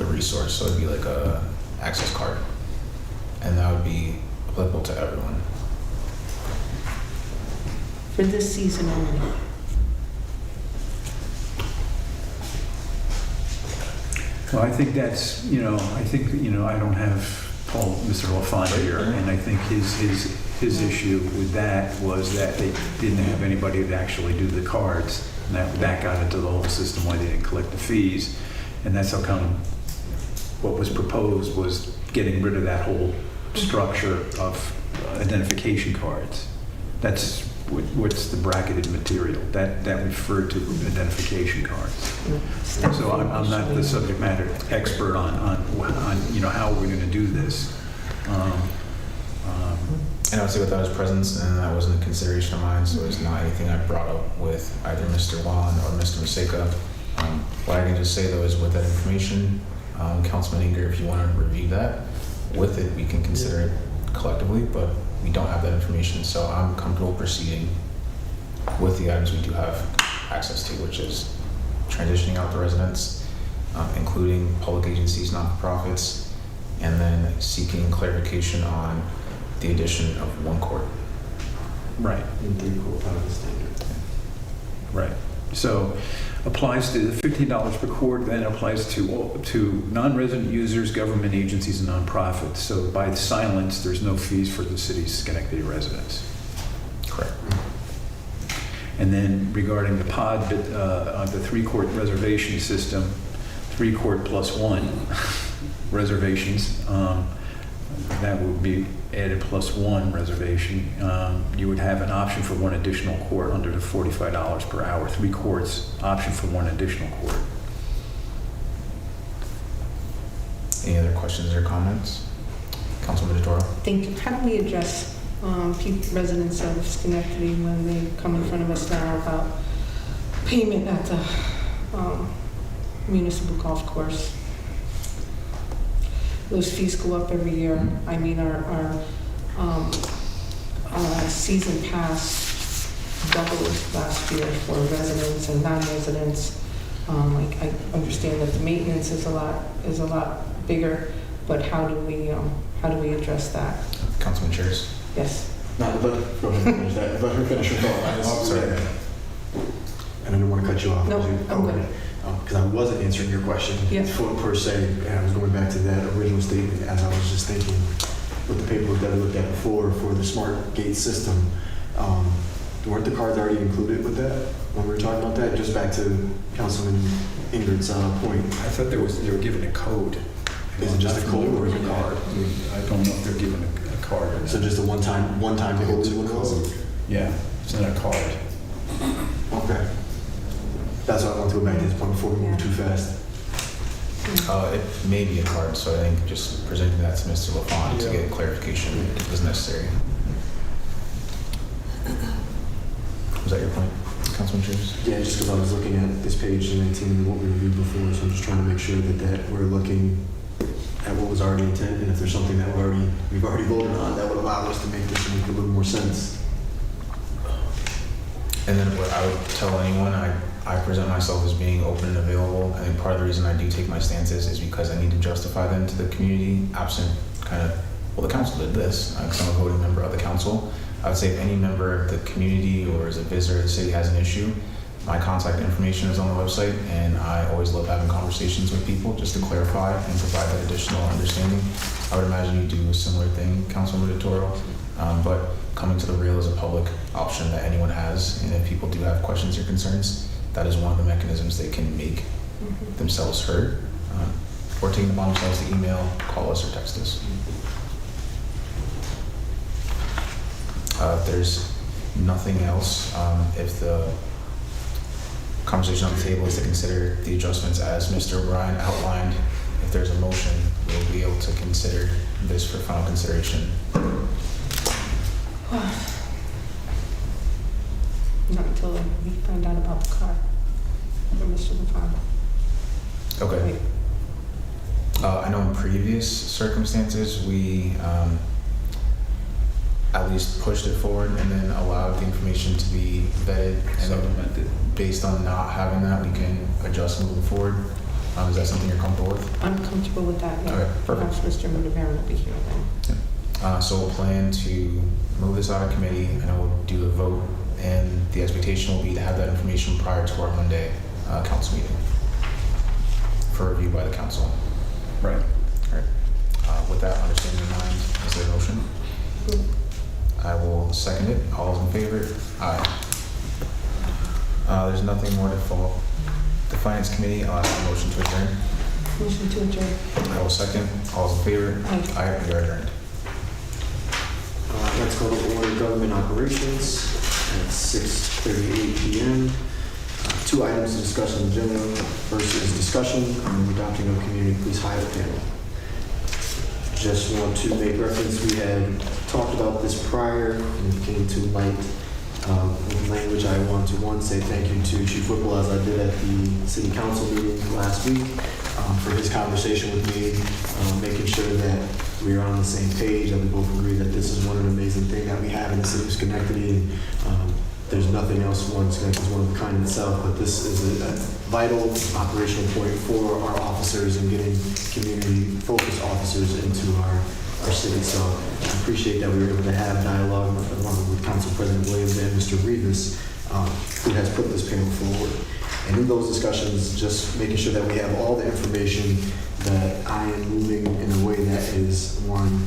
resource. So it'd be like a access card. And that would be applicable to everyone. For this season only. Well, I think that's, I don't have Mr. LaFont here, and I think his issue with that was that they didn't have anybody to actually do the cards, and that got into the whole system why they didn't collect the fees, and that's how come what was proposed was getting rid of that whole structure of identification cards. That's what's the bracketed material that referred to identification cards. So I'm not the subject matter expert on how we're going to do this. And I would say without his presence, and that wasn't a consideration of mine, so it's not anything I brought up with either Mr. Wan or Mr. Maseka. What I can just say though is with that information, Councilman Inger, if you want to review that, with it we can consider it collectively, but we don't have that information, so I'm comfortable proceeding with the items we do have access to, which is transitioning out the residents, including public agencies, non-profits, and then seeking clarification on the addition of one court. Right. And 3 court out of the standard. Right. So applies to the $15 per court, then applies to non-resident users, government agencies, and nonprofits. So by silence, there's no fees for the city's Schenectady residents. Correct. And then regarding the pod, the 3-court reservation system, 3 court plus 1 reservations, that would be added plus 1 reservation. You would have an option for 1 additional court under the $45 per hour. 3 courts, option for 1 additional court. Any other questions or comments? Councilman Vittorio? Thank you. How do we address residents of Schenectady when they come in front of us now about payment at the municipal golf course? Those fees go up every year. I mean, our season pass doubled last year for residents and non-residents. I understand that the maintenance is a lot bigger, but how do we address that? Councilman Chairs? Yes. Let her finish that. Let her finish her thought. Oh, sorry. And I didn't want to cut you off. No, I'm good. Because I wasn't answering your question Yeah. per se, and I was going back to that original statement as I was just thinking with the paperwork that I looked at before for the smart gate system. Weren't the cards already included with that when we were talking about that? Just back to Councilman Ingrid's point. I thought they were given a code. Is it just a code or is it a card? I don't know if they're given a card. So just a one-time they go to a code? Yeah, it's not a card. Okay. That's why I want to go back to this point before we move too fast. It may be a card, so I think just presenting that to Mr. LaFawn to Yeah. get clarification if it's necessary. Was that your point, Councilman Chairs? Yeah, just because I was looking at this page 19 and what we reviewed before, so I'm just trying to make sure that we're looking at what was already intended, and if there's something that we've already voted on that would allow us to make this make a little more sense. And then what I would tell anyone, I present myself as being open and available. I think part of the reason I do take my stances is because I need to justify them to the community, absent kind of, well, the council did this, because I'm a voting member of the council. I would say if any member of the community or as a visitor of the city has an issue, my contact information is on the website, and I always love having conversations with people just to clarify and provide that additional understanding. I would imagine you do a similar thing, Councilman Vittorio, but coming to the rail is a public option that anyone has, and if people do have questions or concerns, that is one of the mechanisms they can make themselves heard, or take it upon themselves to email, call us, or text us. If there's nothing else, if the conversation on the table is to consider the adjustments as Mr. O'Brien outlined, if there's a motion, we'll be able to consider this for final consideration. Not until we find out about the car from Mr. LaFawn. Okay. I know in previous circumstances, we at least pushed it forward and then allowed the information to be vetted, and then based on not having that, we can adjust moving forward. Is that something you're comfortable with? I'm comfortable with that, yeah. Okay, perfect. Perhaps Mr. Motivaren will be here then. So we'll plan to move this out of committee, and then we'll do a vote, and the expectation will be to have that information prior to our Monday council meeting for review by the council. Right. All right. With that understanding in mind, is there a motion? I will second it. All those in favor? Aye. There's nothing more to follow. The Finance Committee, I'll ask a motion to adjourn. Motion to adjourn. I will second. All those in favor? Aye. Aye, we are adjourned. Let's go to order government operations at 6:38 p.m. Two items to discuss on the agenda. First is discussion on the adopting of community police hire panel. Just want to make reference, we had talked about this prior and it came to light with language. I want to say thank you to Chief Whipple, as I did at the city council meeting last week, for his conversation with me, making sure that we are on the same page, that we both agree that this is one of the amazing things that we have in the city of Schenectady. And there's nothing else Schenectady is one of a kind in itself, but this is a vital operational point for our officers and getting community-focused officers into our city. So I appreciate that we were able to have dialogue along with Council President Williams and Mr. Rivas, who has put this panel forward. And in those discussions, just making sure that we have all the information, that I am moving in a way that is, one,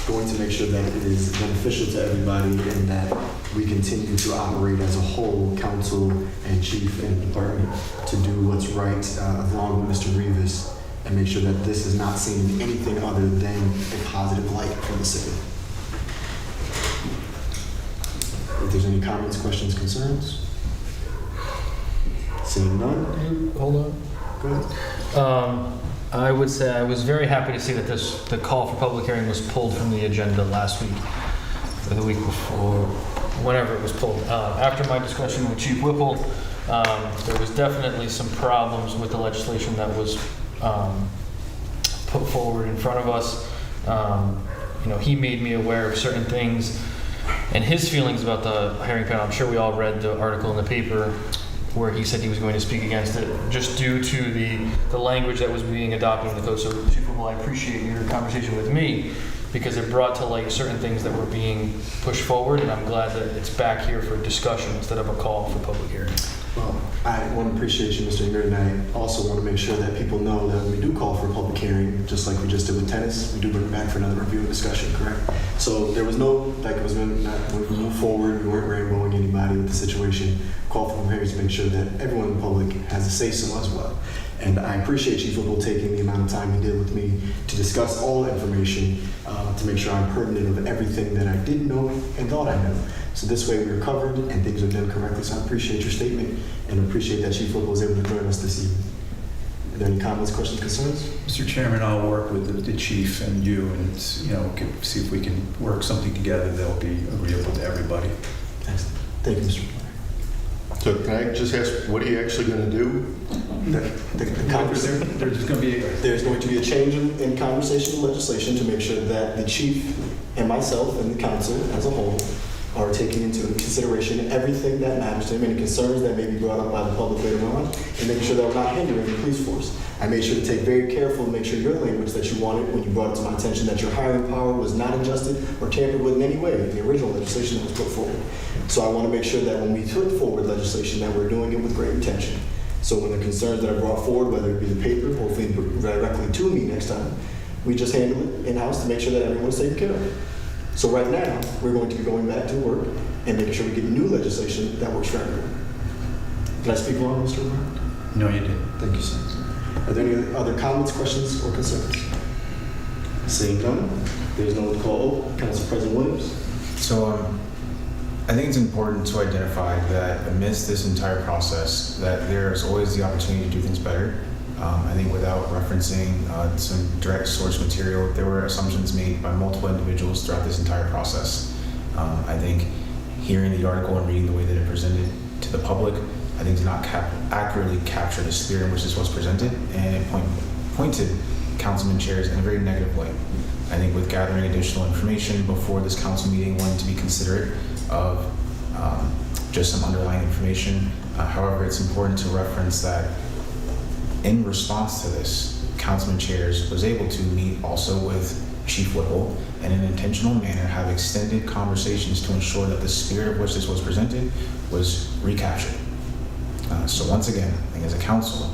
going to make sure that it is beneficial to everybody and that we continue to operate as a whole, council and chief and department, to do what's right along with Mr. Rivas, and make sure that this is not seen anything other than a positive light for the city. If there's any comments, questions, concerns? Seeing none? Hold on. Go ahead. I would say I was very happy to see that the call for public hearing was pulled from the agenda last week, or the week before, whenever it was pulled. After my discussion with Chief Whipple, there was definitely some problems with the legislation that was put forward in front of us. He made me aware of certain things and his feelings about the hiring panel. I'm sure we all read the article in the paper where he said he was going to speak against it, just due to the language that was being adopted in the code. So, Chief Whipple, I appreciate your conversation with me, because it brought to light certain things that were being pushed forward, and I'm glad that it's back here for discussion instead of a call for public hearing. Well, I want to appreciate you, Mr. Amir, and I also want to make sure that people know that when we do call for a public hearing, just like we just did with tennis, we do bring it back for another review and discussion, correct? So there was no, like, it was when we moved forward, we weren't rainbowing anybody with the situation. Call for parents to make sure that everyone in the public has a say-so as well. And I appreciate Chief Whipple taking the amount of time he did with me to discuss all the information to make sure I'm pertinent of everything that I didn't know and thought I knew. So this way we are covered and things are done correctly. So I appreciate your statement and appreciate that Chief Whipple was able to join us this evening. Are there any comments, questions, concerns? Mr. Chairman, I'll work with the chief and you and, see if we can work something together that'll be agreeable to everybody. Excellent. Thank you, Mr. McClure. So can I just ask, what are you actually going to do? The conversation. There's going to be There's going to be a change in conversation and legislation to make sure that the chief and myself and the council as a whole are taking into consideration everything that matters to them, any concerns that may be brought up by the public later on, and making sure that we're not hindering the police force. I made sure to take very careful and make sure your language that you wanted when you brought it to my attention that your hiring power was not adjusted or tampered with in any way in the original legislation that was put forward. So I want to make sure that when we put forward legislation that we're doing it with great intention. So when the concerns that are brought forward, whether it be the paper, hopefully directly to me next time, we just handle it in-house to make sure that everyone's taken care of. So right now, we're going to be going back to work and making sure we get new legislation that works for everyone. Did I speak wrong, Mr. O'Brien? No, you didn't. Thank you, sir. Are there any other comments, questions, or concerns? Seeing none, there's no one to call. Council President Williams. So I think it's important to identify that amidst this entire process, that there is always the opportunity to do things better. I think without referencing some direct source material, there were assumptions made by multiple individuals throughout this entire process. I think hearing the article and reading the way that it presented to the public, I think did not accurately capture the spirit in which this was presented, and it pointed councilman chairs in a very negative way. I think with gathering additional information before this council meeting, wanting to be considerate of just some underlying information. However, it's important to reference that in response to this, Councilman Chairs was able to meet also with Chief Whipple and in an intentional manner have extended conversations to ensure that the spirit of which this was presented was recaptured. So once again, I think as a council,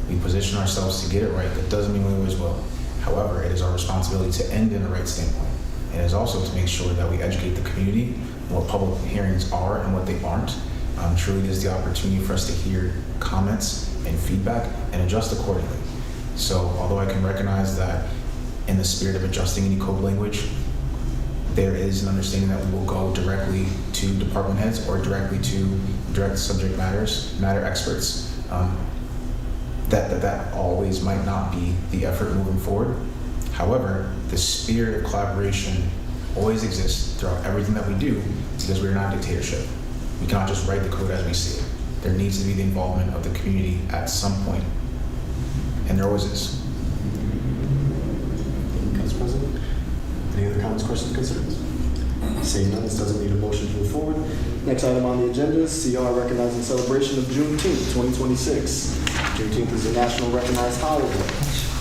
we position ourselves to get it right. That doesn't mean we always will. However, it is our responsibility to end in the right standpoint. And it is also to make sure that we educate the community on what public hearings are and what they aren't. Truly, it is the opportunity for us to hear comments and feedback and adjust accordingly. So although I can recognize that in the spirit of adjusting any code language, there is an understanding that we will go directly to department heads or directly to direct subject matter experts. That always might not be the effort moving forward. However, the spirit of collaboration always exists throughout everything that we do because we're not a dictatorship. We cannot just write the code as we see it. There needs to be the involvement of the community at some point, and there always is. Council President, any other comments, questions, concerns? Seeing none, this doesn't need a motion to move forward. Next item on the agenda is CR recognizing celebration of Juneteenth 2026. Juneteenth is a national recognized holiday.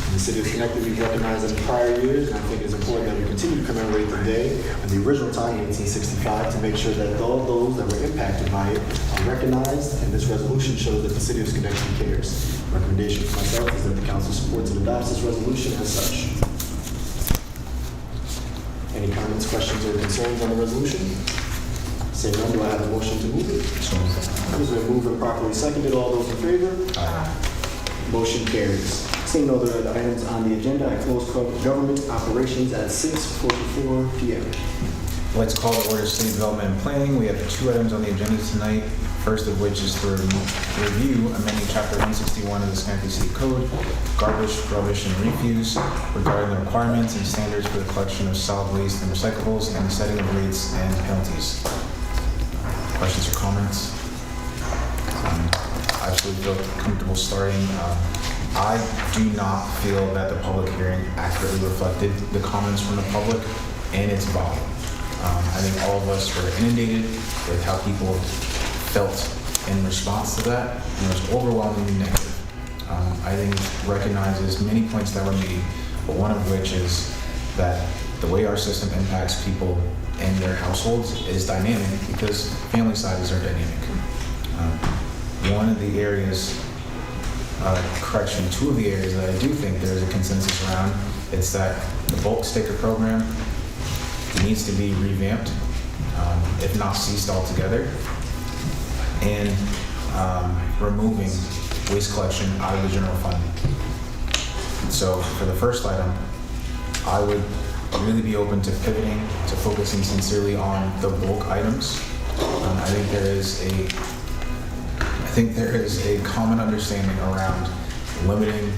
In the city of Schenectady, we've recognized it in prior years, and I think it's important that we continue to commemorate the day and the original time in 1865 to make sure that all those that were impacted by it are recognized, and this resolution shows that the city of Schenectady cares. Recommendation for myself is that the council supports and adopts this resolution as such. Any comments, questions, or concerns on the resolution? Seeing none, do I have a motion to move it? So It's been moved and properly seconded. All those in favor? Motion carries. Seeing no other items on the agenda, I close government operations at 6:44 p.m. I'd like to call to order City Development and Planning. We have 2 items on the agenda tonight. First of which is to review amending Chapter 161 of the Schenectady City Code, garbage, rubbish, and refuse, regarding the requirements and standards for the collection of solid waste and recyclables and the setting of rates and penalties. Questions or comments? I absolutely feel comfortable starting. I do not feel that the public hearing accurately reflected the comments from the public and its volume. I think all of us were inundated with how people felt in response to that, and it was overwhelmingly negative. I think it recognizes many points that were made, but one of which is that the way our system impacts people and their households is dynamic because family sizes are dynamic. One of the areas, two of the areas that I do think there's a consensus around, it's that the bulk sticker program needs to be revamped, if not ceased altogether, and removing waste collection out of the general fund. So for the first item, I would really be open to pivoting to focusing sincerely on the bulk items. I think there is a common understanding around limiting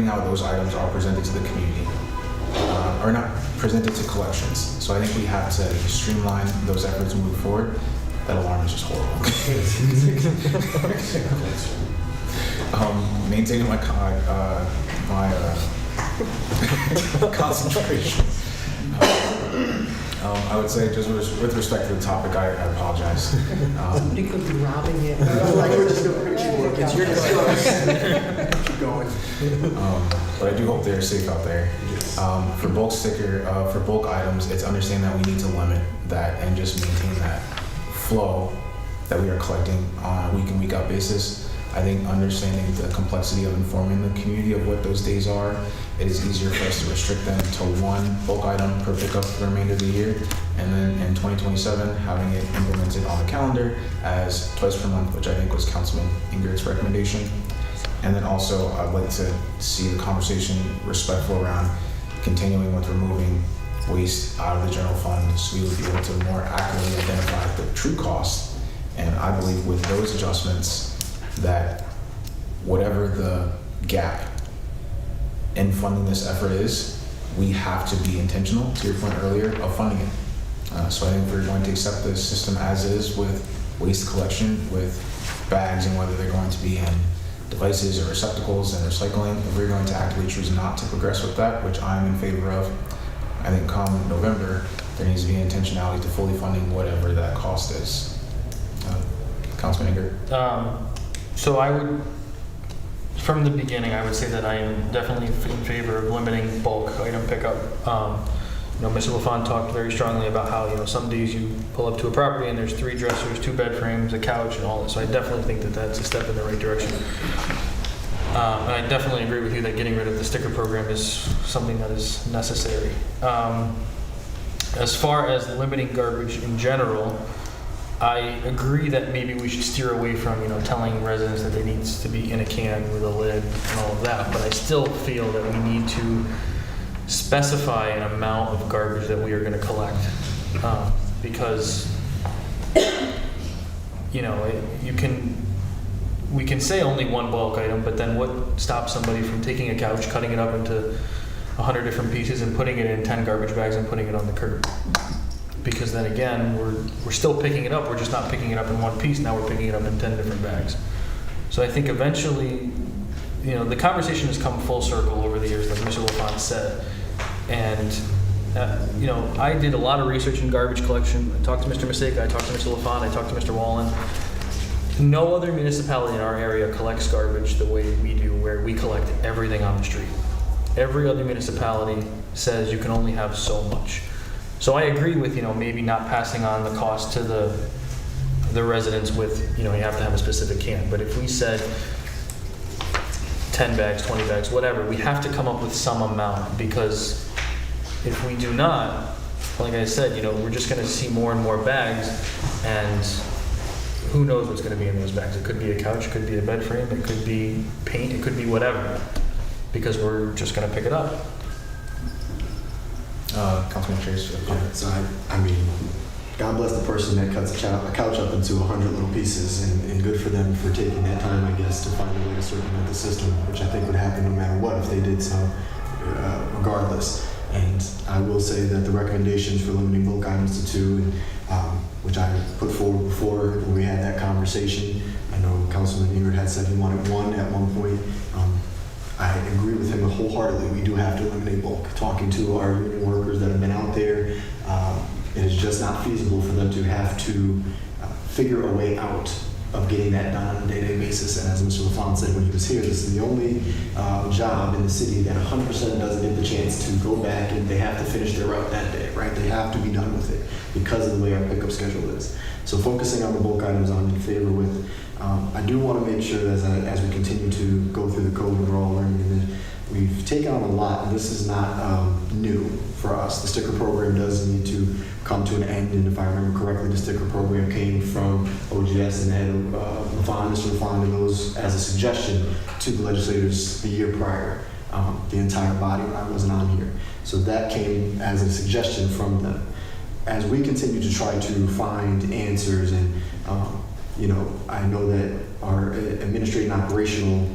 how those items are presented to the community, or not presented to collections. So I think we have to streamline those efforts and move forward. That alarm is just horrible. Maintaining my concentration. I would say, just with respect to the topic, I apologize. Somebody could be robbing it. Like we're just going to keep working. You're just keep going. But I do hope they're safe out there. For bulk items, it's understanding that we need to limit that and just maintain that flow that we are collecting on a week in, week out basis. I think understanding the complexity of informing the community of what those days are, it is easier for us to restrict them to one bulk item per pickup for the remainder of the year. And then in 2027, having it implemented on the calendar as twice per month, which I think was Councilman Ingrid's recommendation. And then also, I'd like to see the conversation respectful around continuing with removing waste out of the general fund, so we would be able to more accurately identify the true cost. And I believe with those adjustments, that whatever the gap in funding this effort is, we have to be intentional, to your point earlier, of funding it. So I think we're going to accept the system as is with waste collection, with bags, and whether they're going to be in devices or receptacles and recycling. If we're going to actively choose not to progress with that, which I'm in favor of, I think come November, there needs to be an intentionality to fully funding whatever that cost is. Councilman Ingrid? So I would, from the beginning, I would say that I am definitely in favor of limiting bulk item pickup. Mr. LaFont talked very strongly about how, some days you pull up to a property and there's 3 dressers, 2 bed frames, a couch, and all that. So I definitely think that that's a step in the right direction. And I definitely agree with you that getting rid of the sticker program is something that is necessary. As far as limiting garbage in general, I agree that maybe we should steer away from, telling residents that they need to be in a can with a lid and all of that. But I still feel that we need to specify an amount of garbage that we are going to collect, because, we can say only one bulk item, but then what stops somebody from taking a couch, cutting it up into 100 different pieces, and putting it in 10 garbage bags and putting it on the curb? Because then again, we're still picking it up. We're just not picking it up in one piece. Now we're picking it up in 10 different bags. So I think eventually, the conversation has come full circle over the years, like Mr. LaFont said. And, I did a lot of research in garbage collection. I talked to Mr. Maseka, I talked to Mr. LaFont, I talked to Mr. Wallen. No other municipality in our area collects garbage the way we do, where we collect everything on the street. Every other municipality says you can only have so much. So I agree with, maybe not passing on the cost to the residents with, you have to have a specific can. But if we said 10 bags, 20 bags, whatever, we have to come up with some amount, because if we do not, like I said, we're just going to see more and more bags, and who knows what's going to be in those bags. It could be a couch, it could be a bed frame, it could be paint, it could be whatever, because we're just going to pick it up. Councilman Chase. So I mean, God bless the person that cuts a couch up into 100 little pieces, and good for them for taking that time, I guess, to find a way to circumvent the system, which I think would happen no matter what if they did so, regardless. And I will say that the recommendations for limiting bulk items to 2, which I put forward before when we had that conversation. I know Councilman Ingrid had said he wanted 1 at one point. I agree with him wholeheartedly. We do have to eliminate bulk. Talking to our union workers that have been out there, it is just not feasible for them to have to figure a way out of getting that done on a day-to-day basis. And as Mr. LaFont said when he was here, this is the only job in the city that 100% doesn't get the chance to go back and they have to finish their route that day, right? They have to be done with it because of the way our pickup schedule is. So focusing on the bulk items I'm in favor with. I do want to make sure that as we continue to go through the code, we're all learning we've taken on a lot, and this is not new for us. The sticker program does need to come to an end, and if I remember correctly, the sticker program came from OGS and Ed Mr. LaFond, and those as a suggestion to the legislators the year prior, the entire body when I wasn't on here. So that came as a suggestion from them. As we continue to try to find answers, and I know that our administrative and operational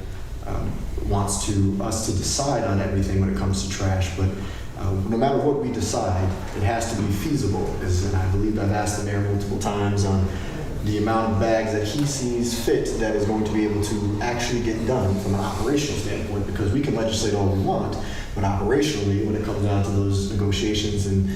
wants us to decide on everything when it comes to trash, but no matter what we decide, it has to be feasible. And I believe I've asked the mayor multiple times on the amount of bags that he sees fit that is going to be able to actually get done from an operational standpoint, because we can legislate all we want, but operationally, when it comes down to those negotiations and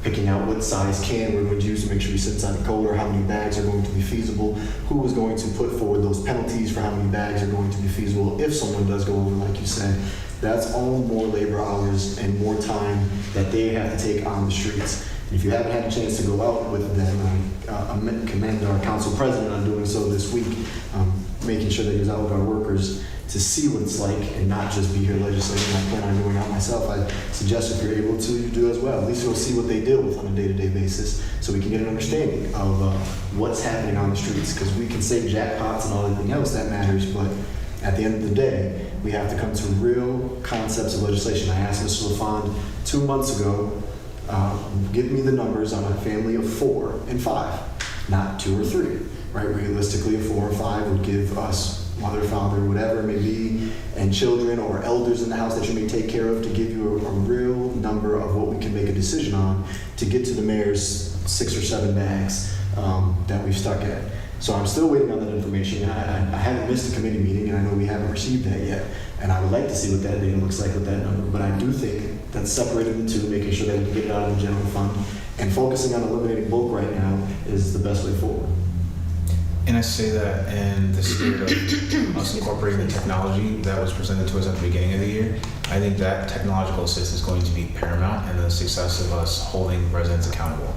picking out what size can we're going to use to make sure we sit inside the cooler, how many bags are going to be feasible, who is going to put forward those penalties for how many bags are going to be feasible if someone does go over, like you said, that's all more labor hours and more time that they have to take on the streets. If you haven't had a chance to go out with them, I commend our council president on doing so this week, making sure that he was out with our workers to see what it's like and not just be here legislating. I plan on going out myself. I suggest if you're able to, you do as well. At least you'll see what they deal with on a day-to-day basis so we can get an understanding of what's happening on the streets, because we can say jackpots and all everything else that matters, but at the end of the day, we have to come to real concepts of legislation. I asked Mr. LaFond 2 months ago, give me the numbers on a family of 4 and 5, not 2 or 3, right? Realistically, a 4 or 5 would give us mother, father, whatever it may be, and children or elders in the house that you may take care of, to give you a real number of what we can make a decision on to get to the mayor's 6 or 7 bags that we've stuck at. So I'm still waiting on that information. I haven't missed a committee meeting, and I know we haven't received that yet. And I would like to see what that data looks like with that number. But I do think that separating the two, making sure that we can get it out of the general fund, and focusing on eliminating bulk right now is the best way forward. And I say that in the spirit of us incorporating the technology that was presented to us at the beginning of the year. I think that technological assist is going to be paramount in the success of us holding residents accountable.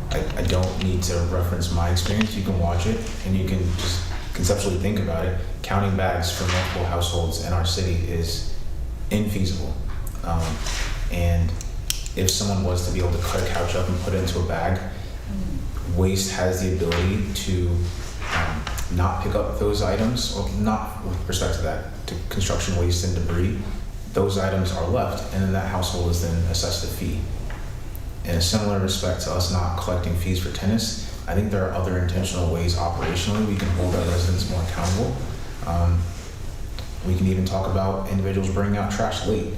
I don't need to reference my experience. You can watch it and you can just conceptually think about it. Counting bags for multiple households in our city is infeasible. And if someone was to be able to cut a couch up and put it into a bag, waste has the ability to not pick up those items, or not with respect to that, to construction waste and debris. Those items are left, and then that household is then assessed a fee. In a similar respect to us not collecting fees for tennis, I think there are other intentional ways operationally we can hold our residents more accountable. We can even talk about individuals bringing out trash late.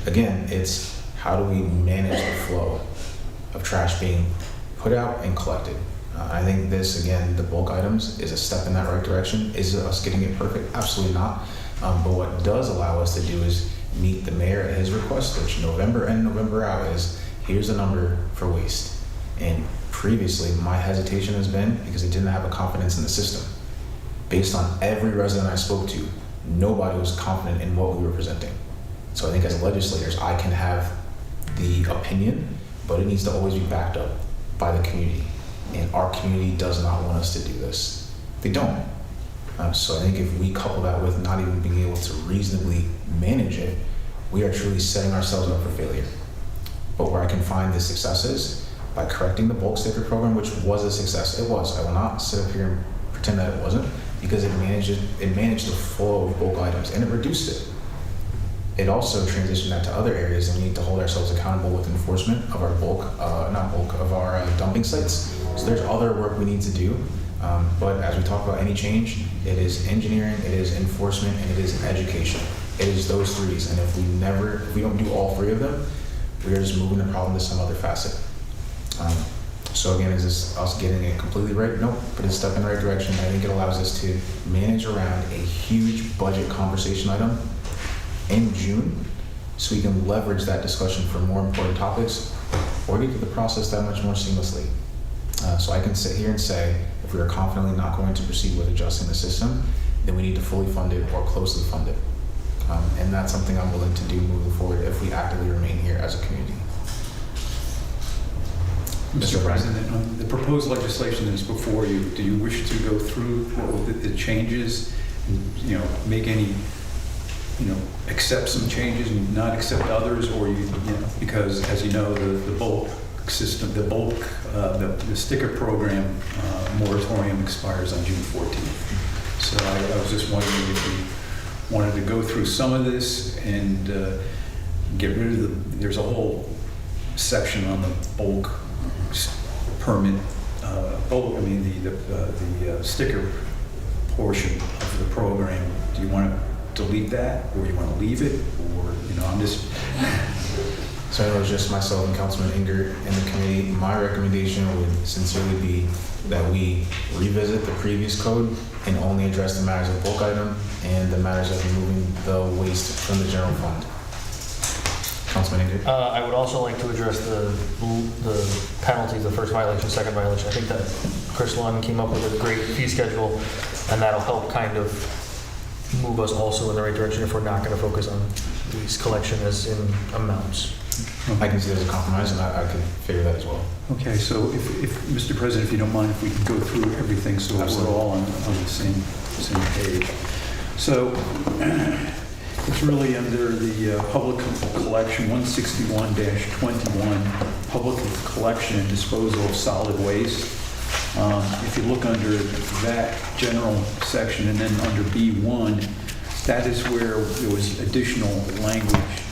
Again, it's how do we manage the flow of trash being put out and collected. I think this, again, the bulk items is a step in that right direction. Is it us getting it perfect? Absolutely not. But what does allow us to do is meet the mayor at his request, which November in, November out is, here's the number for waste. And previously, my hesitation has been because I didn't have a confidence in the system. Based on every resident I spoke to, nobody was confident in what we were presenting. So I think as legislators, I can have the opinion, but it needs to always be backed up by the community. And our community does not want us to do this. They don't. So I think if we couple that with not even being able to reasonably manage it, we are truly setting ourselves up for failure. But where I can find the successes by correcting the bulk sticker program, which was a success. It was. I will not sit up here and pretend that it wasn't, because it managed the flow of bulk items and it reduced it. It also transitioned that to other areas, and we need to hold ourselves accountable with enforcement of our of our dumping sites. So there's other work we need to do. But as we talk about any change, it is engineering, it is enforcement, and it is education. It is those threes. And if we don't do all 3 of them, we are just moving the problem to some other facet. So again, is this us getting it completely right? Nope, but it's a step in the right direction. I think it allows us to manage around a huge budget conversation item in June, so we can leverage that discussion for more important topics, or get through the process that much more seamlessly. So I can sit here and say, if we are confidently not going to proceed with adjusting the system, then we need to fully fund it or closely fund it. And that's something I'm willing to do moving forward if we actively remain here as a community. Mr. President, on the proposed legislation that is before you, do you wish to go through the changes, and, make any accept some changes and not accept others, or because as you know, the bulk system, the sticker program moratorium expires on June 14th. So I was just wondering if you wanted to go through some of this and get rid of there's a whole section on the bulk permit, the sticker portion of the program. Do you want to delete that, or you want to leave it, or I'm just. So I know it's just myself and Councilman Ingert and the committee. My recommendation would sincerely be that we revisit the previous code and only address the matters of bulk item and the matters of removing the waste from the general fund. Councilman Ingert? I would also like to address the penalties, the first violation, second violation. I think that Chris Lund came up with a great fee schedule, and that'll help kind of move us also in the right direction if we're not going to focus on these collection as in amounts. I can see there's a compromise, and I can figure that as well. Okay, so if Mr. President, if you don't mind, if we can go through everything so Absolutely. we're all on the same page. So it's really under the public collection 161-21, public collection and disposal of solid waste. If you look under that general section and then under B1, that is where there was additional language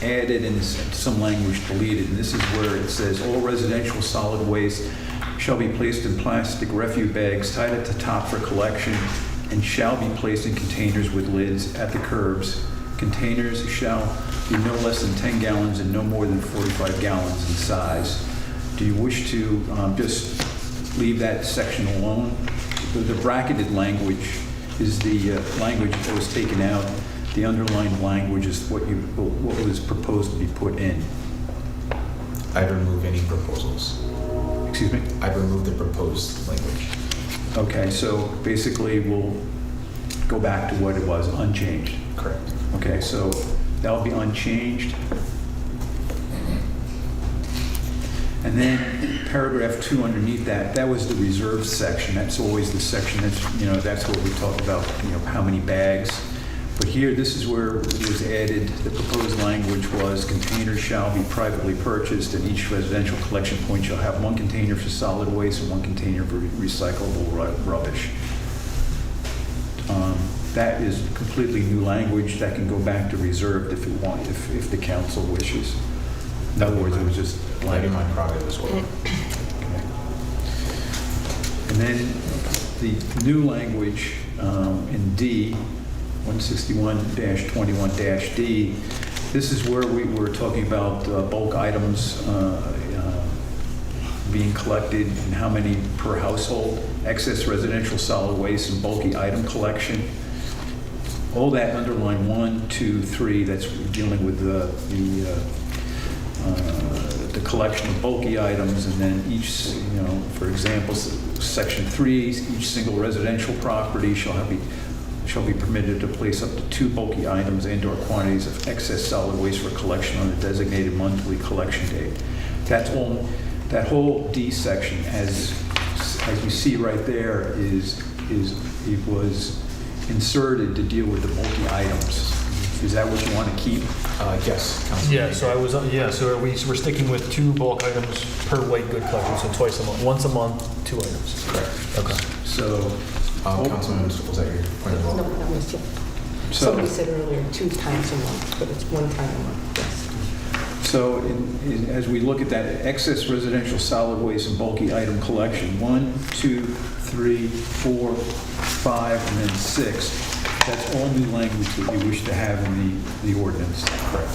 added and some language deleted. And this is where it says all residential solid waste shall be placed in plastic refuse bags tied at the top for collection and shall be placed in containers with lids at the curbs. Containers shall be no less than 10 gallons and no more than 45 gallons in size. Do you wish to just leave that section alone? The bracketed language is the language that was taken out. The underlined language is what was proposed to be put in. I'd remove any proposals. Excuse me? I'd remove the proposed language. Okay, so basically we'll go back to what it was, unchanged. Correct. Okay, so that'll be unchanged. And then paragraph 2 underneath that was the reserved section. That's always the section that's what we talk about, how many bags. But here, this is where it was added, the proposed language was containers shall be privately purchased and each residential collection point shall have one container for solid waste and one container for recyclable rubbish. That is completely new language that can go back to reserved if you want, if the council wishes. In other words, it was just That'd be my prerogative as well. Okay. And then the new language in D, 161-21-D, this is where we were talking about bulk items being collected and how many per household, excess residential solid waste and bulky item collection. All that underline 1, 2, 3, that's dealing with the collection of bulky items, and then each, for example, section 3, each single residential property shall be permitted to place up to 2 bulky items and/or quantities of excess solid waste for collection on a designated monthly collection date. That's all. That whole D section, as you see right there, it was inserted to deal with the bulky items. Is that what you want to keep? Yes, Councilman. Yeah, so we're sticking with 2 bulk items per white good collection, so twice a month, once a month, 2 items. Correct. Okay. So, Councilman, was that your point of No, order? that was, somebody said earlier 2 times a month, but it's 1 time a month, yes. So as we look at that excess residential solid waste and bulky item collection, 1, 2, 3, 4, 5, and then 6, that's all new language that you wish to have in the ordinance. Correct.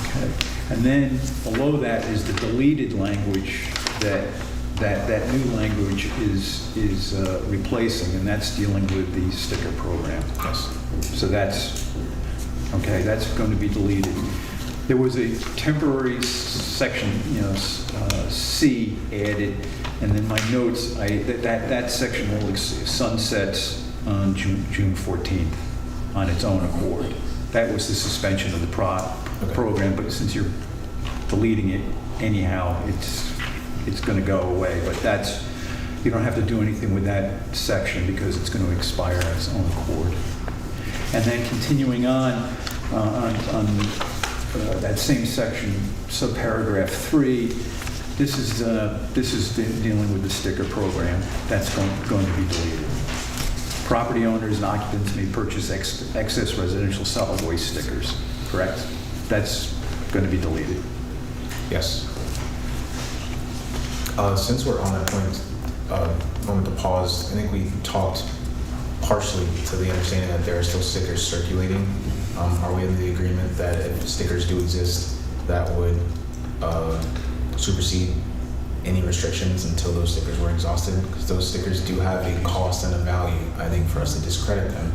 Okay. And then below that is the deleted language that new language is replacing, and that's dealing with the sticker program. Yes. So that's going to be deleted. There was a temporary section, C added, and then my notes, that section will sunsets on June 14th on its own accord. That was the suspension of the program, but since you're deleting it anyhow, it's going to go away. But you don't have to do anything with that section because it's going to expire on its own accord. And then continuing on that same section, subparagraph 3, this is dealing with the sticker program. That's going to be deleted. Property owners and occupants may purchase excess residential solid waste stickers, correct? That's going to be deleted. Yes. Since we're on that point, moment to pause, I think we talked partially to the understanding that there are still stickers circulating. Are we in the agreement that if stickers do exist, that would supersede any restrictions until those stickers were exhausted? Because those stickers do have a cost and a value. I think for us to discredit them,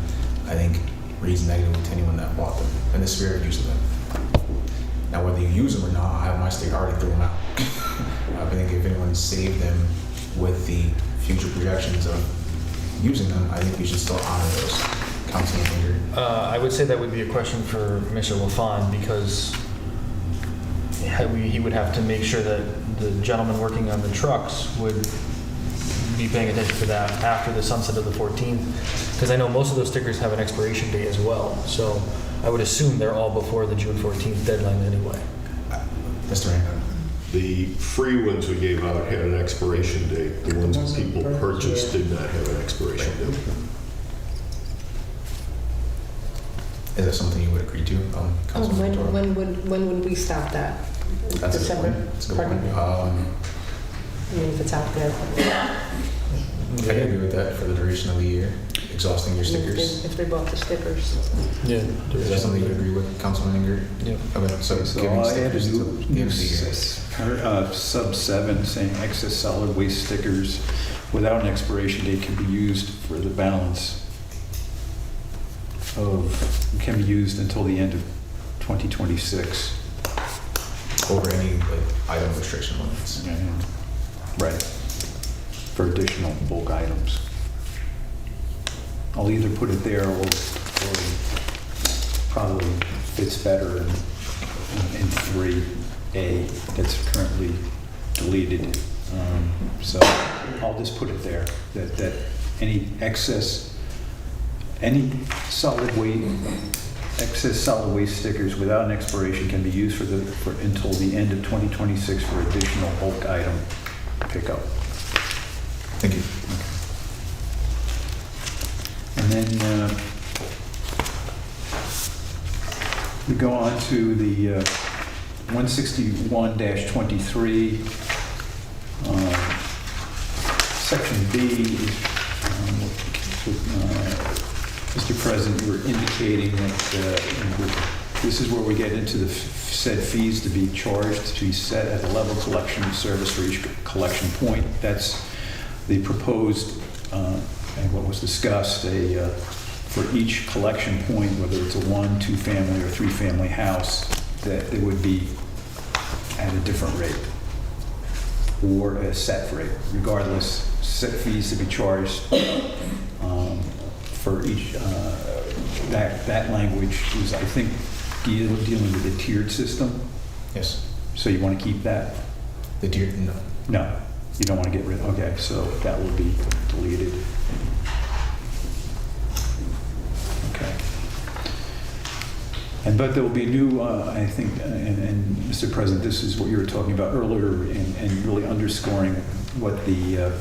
I think reads negatively to anyone that bought them in the spirit of using them. Now, whether you use them or not, I have my sticker already threw them out. I think if anyone saved them with the future projections of using them, I think we should still honor those. Councilman Finger. I would say that would be a question for Mr. LaFawn, because he would have to make sure that the gentleman working on the trucks would be paying attention to that after the sunset of the 14th, because I know most of those stickers have an expiration date as well. So I would assume they're all before the June 14th deadline anyway. Mr. Randall. The free ones we gave out had an expiration date. The ones that people purchased did not have an expiration date. Is that something you would agree to, Councilman Toro? When would we stop that? That's a good December? point. That's a good Pardon? point. I mean, if it's out there. I can agree with that for the duration of the year, exhausting your stickers. If they bought the stickers. Yeah. Is that something you would agree with, Councilman Inger? Yeah. Okay, so So giving I added stickers to the end of the year. sub 7 saying excess solid waste stickers without an expiration date can be used for the balance can be used until the end of 2026. Over any item restriction limits. Right. For additional bulk items. I'll either put it there or probably fits better in 3A that's currently deleted. So I'll just put it there, that any excess solid waste stickers without an expiration can be used for until the end of 2026 for additional bulk item pickup. Thank you. And then we go on to the 161-23, section B. Mr. President, you were indicating that this is where we get into the said fees to be charged to be set at a level collection service for each collection point. That's the proposed, and what was discussed, for each collection point, whether it's a 1, 2 family or 3 family house, that it would be at a different rate or a set rate. Regardless, set fees to be charged for each. That language is, I think, dealing with a tiered system. Yes. So you want to keep that? The deer, no. No, you don't want to get rid. Okay, so that will be deleted. Okay. But there will be new, I think, and Mr. President, this is what you were talking about earlier, and really underscoring what the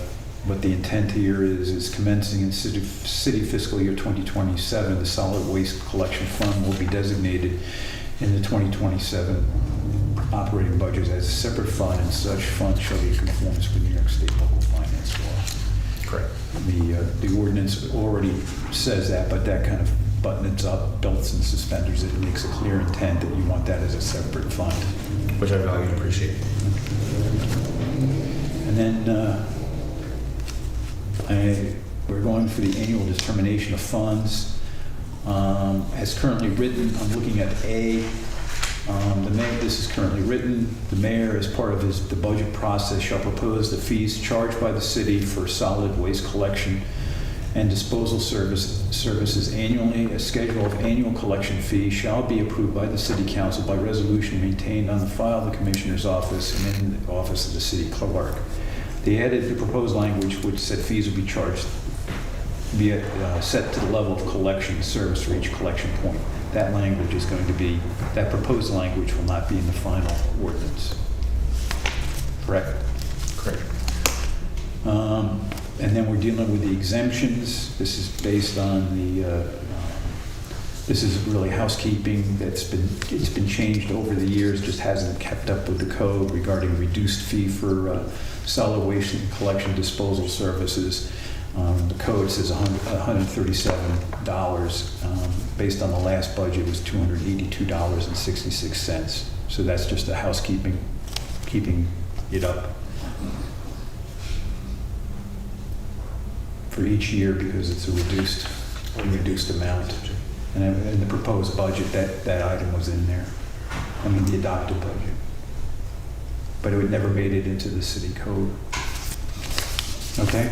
intent here is commencing in city fiscal year 2027, the solid waste collection fund will be designated in the 2027 operating budget as a separate fund, and such fund shall be in conformance with New York State local finance law. Correct. The ordinance already says that, but that kind of buttons up, belts and suspenders. It makes a clear intent that you want that as a separate fund. Which I value and appreciate. And then we're going for the annual determination of funds. As currently written, I'm looking at A. The mayor, this is currently written. The mayor, as part of the budget process, shall propose the fees charged by the city for solid waste collection and disposal services annually. A schedule of annual collection fees shall be approved by the city council by resolution maintained on the file of the commissioner's office and in the office of the city clerk. They added the proposed language which said fees will be charged be set to the level of collection service for each collection point. That language is going to be, that proposed language will not be in the final ordinance. Correct? Correct. And then we're dealing with the exemptions. This is based on this is really housekeeping it's been changed over the years, just hasn't kept up with the code regarding reduced fee for solid waste and collection disposal services. The code says $137. Based on the last budget, it was $282.66. So that's just a housekeeping, keeping it up for each year because it's a reduced amount. And in the proposed budget, that item was in there. I mean, the adopted budget. But it never made it into the city code. Okay?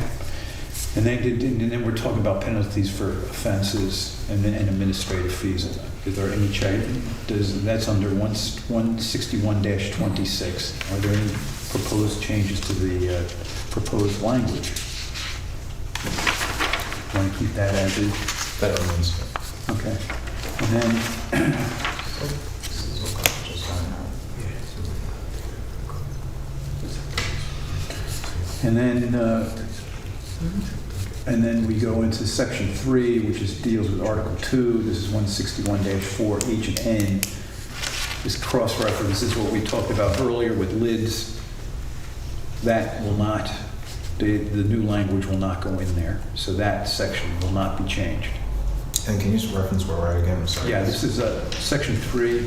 And then we're talking about penalties for offenses and administrative fees. Is there any change? That's under 161-26. Are there any proposed changes to the proposed language? Want to keep that as is? That remains. Okay. And then, and then we go into section 3, which deals with Article 2. This is 161-4, H and N. This cross-reference is what we talked about earlier with lids. That will not, the new language will not go in there. So that section will not be changed. And can you just reference where we're at again? I'm sorry. Yeah, this is section 3,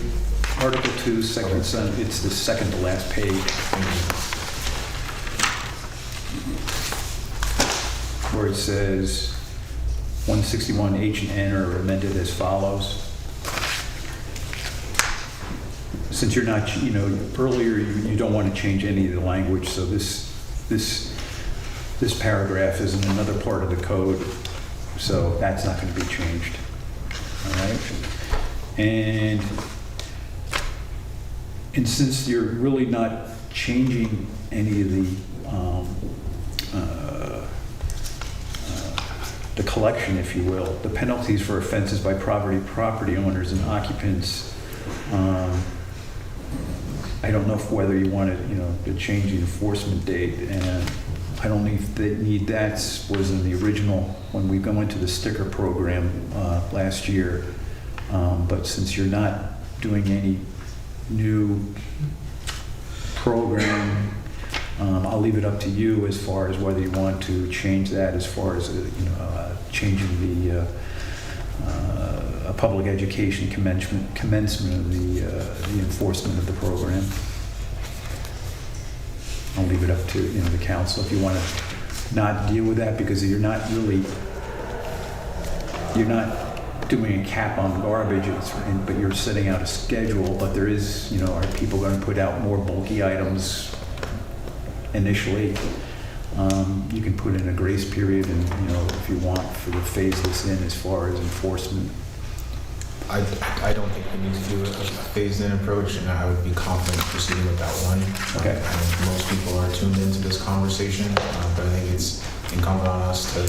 Article 2, section 7. It's the second to last page. Where it says 161 H and N are amended as follows. Since you're not, earlier you don't want to change any of the language, so this paragraph is in another part of the code. So that's not going to be changed. All right. And since you're really not changing any of the collection, if you will, the penalties for offenses by property owners and occupants, I don't know whether you want to change the enforcement date, and I don't need that was in the original when we go into the sticker program last year. But since you're not doing any new program, I'll leave it up to you as far as whether you want to change that as far as changing the a public education commencement of the enforcement of the program. I'll leave it up to the council if you want to not deal with that, because you're not doing a cap on garbage, but you're setting out a schedule. But there is, are people going to put out more bulky items initially? You can put in a grace period, and if you want to phase this in as far as enforcement. I don't think we need to do a phased-in approach, and I would be confident proceeding with that one. Okay. I think most people are tuned into this conversation, but I think it's incumbent on us to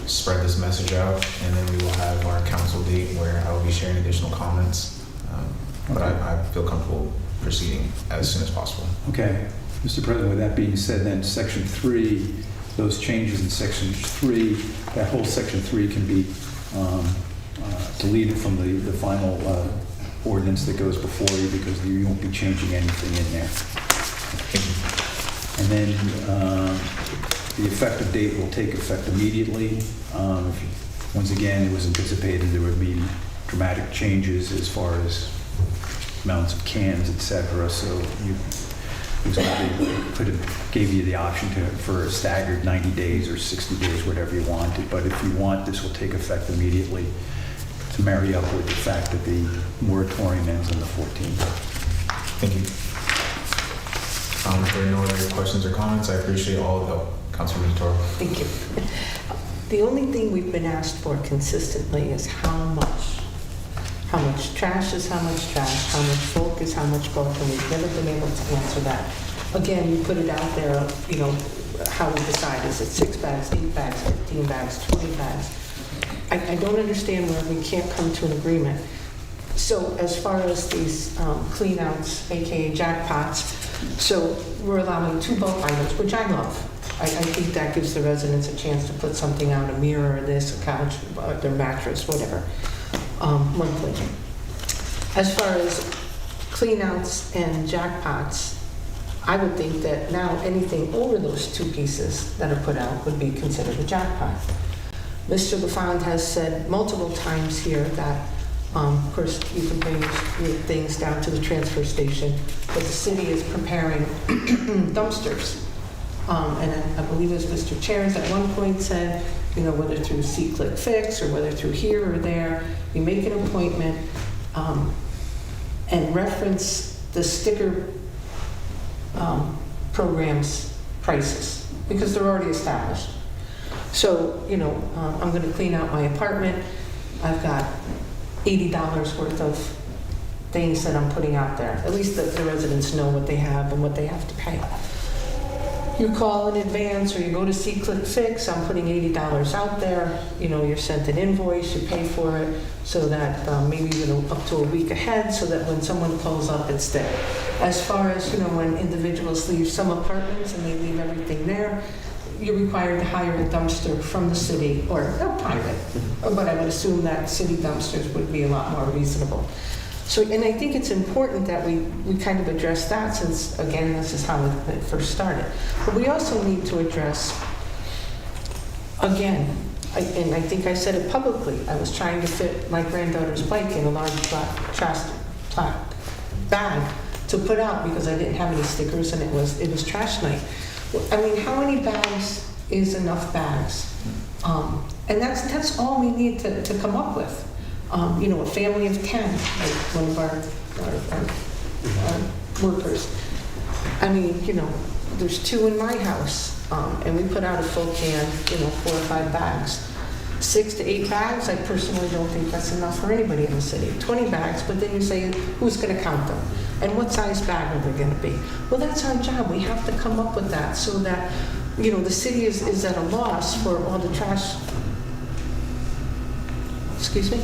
spread this message out, and then we will have our council date where I will be sharing additional comments. But I feel comfortable proceeding as soon as possible. Okay. Mr. President, with that being said, then Section 3, those changes in Section 3, that whole Section 3 can be deleted from the final ordinance that goes before you, because you won't be changing anything in there. And then the effective date will take effect immediately. Once again, it was anticipated there would be dramatic changes as far as amounts of cans, etc. So could have gave you the option for a staggered 90 days or 60 days, whatever you wanted. But if you want, this will take effect immediately to marry up with the fact that the moratorium ends on the 14th. Thank you. If there are no other questions or comments, I appreciate all of the help. Councilor Toro. Thank you. The only thing we've been asked for consistently is how much trash is how much trash, how much bulk is how much bulk, and we've never been able to answer that. Again, you put it out there, how we decide, is it 6 bags, 8 bags, 15 bags, 20 bags? I don't understand where we can't come to an agreement. So as far as these clean-outs, AKA jackpots, so we're allowing 2 bulk items, which I love. I think that gives the residents a chance to put something out, a mirror or this, a couch, their mattress, whatever, monthly. As far as clean-outs and jackpots, I would think that now anything over those 2 pieces that are put out would be considered a jackpot. Mr. LaFond has said multiple times here that, of course, you can bring your things down to the transfer station, but the city is preparing dumpsters. And I believe as Mr. Chairs at one point said, you know, whether through See Click Fix or whether through here or there, you make an appointment and reference the sticker program's prices, because they're already established. So, you know, I'm going to clean out my apartment. I've got $80 worth of things that I'm putting out there. At least the residents know what they have and what they have to pay. You call in advance or you go to See Click Fix, I'm putting $80 out there. You know, you're sent an invoice, you pay for it, so that maybe even up to a week ahead, so that when someone calls up, it's there. As far as, you know, when individuals leave some apartments and they leave everything there, you're required to hire a dumpster from the city or private. But I would assume that city dumpsters would be a lot more reasonable. So, and I think it's important that we kind of address that, since, again, this is how it first started. But we also need to address, again, and I think I said it publicly, I was trying to fit my granddaughter's bike in a large trash bag to put out because I didn't have any stickers and it was trash night. I mean, how many bags is enough bags? And that's all we need to come up with. You know, a family of 10, like one of our workers. I mean, you know, there's 2 in my house, and we put out a full can, you know, 4 or 5 bags. 6 to 8 bags, I personally don't think that's enough for anybody in the city. 20 bags, but then you say, who's going to count them? And what size bag are they going to be? Well, that's our job. We have to come up with that so that, you know, the city is at a loss for all the trash. Excuse me?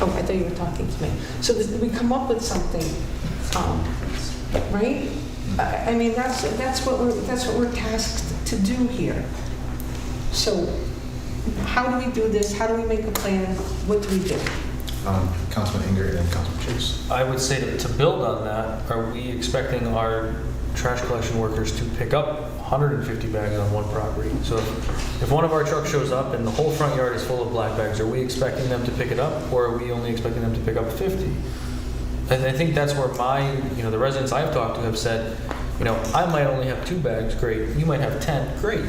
Oh, I thought you were talking to me. So that we come up with something, right? I mean, that's what we're tasked to do here. So, how do we do this? How do we make a plan? What do we do? Councilman Ingrid and Councilman Chase. I would say to build on that, are we expecting our trash collection workers to pick up 150 bags on one property? So if one of our trucks shows up and the whole front yard is full of black bags, are we expecting them to pick it up, or are we only expecting them to pick up 50? And I think that's where the residents I've talked to have said, you know, I might only have 2 bags, great. You might have 10, great.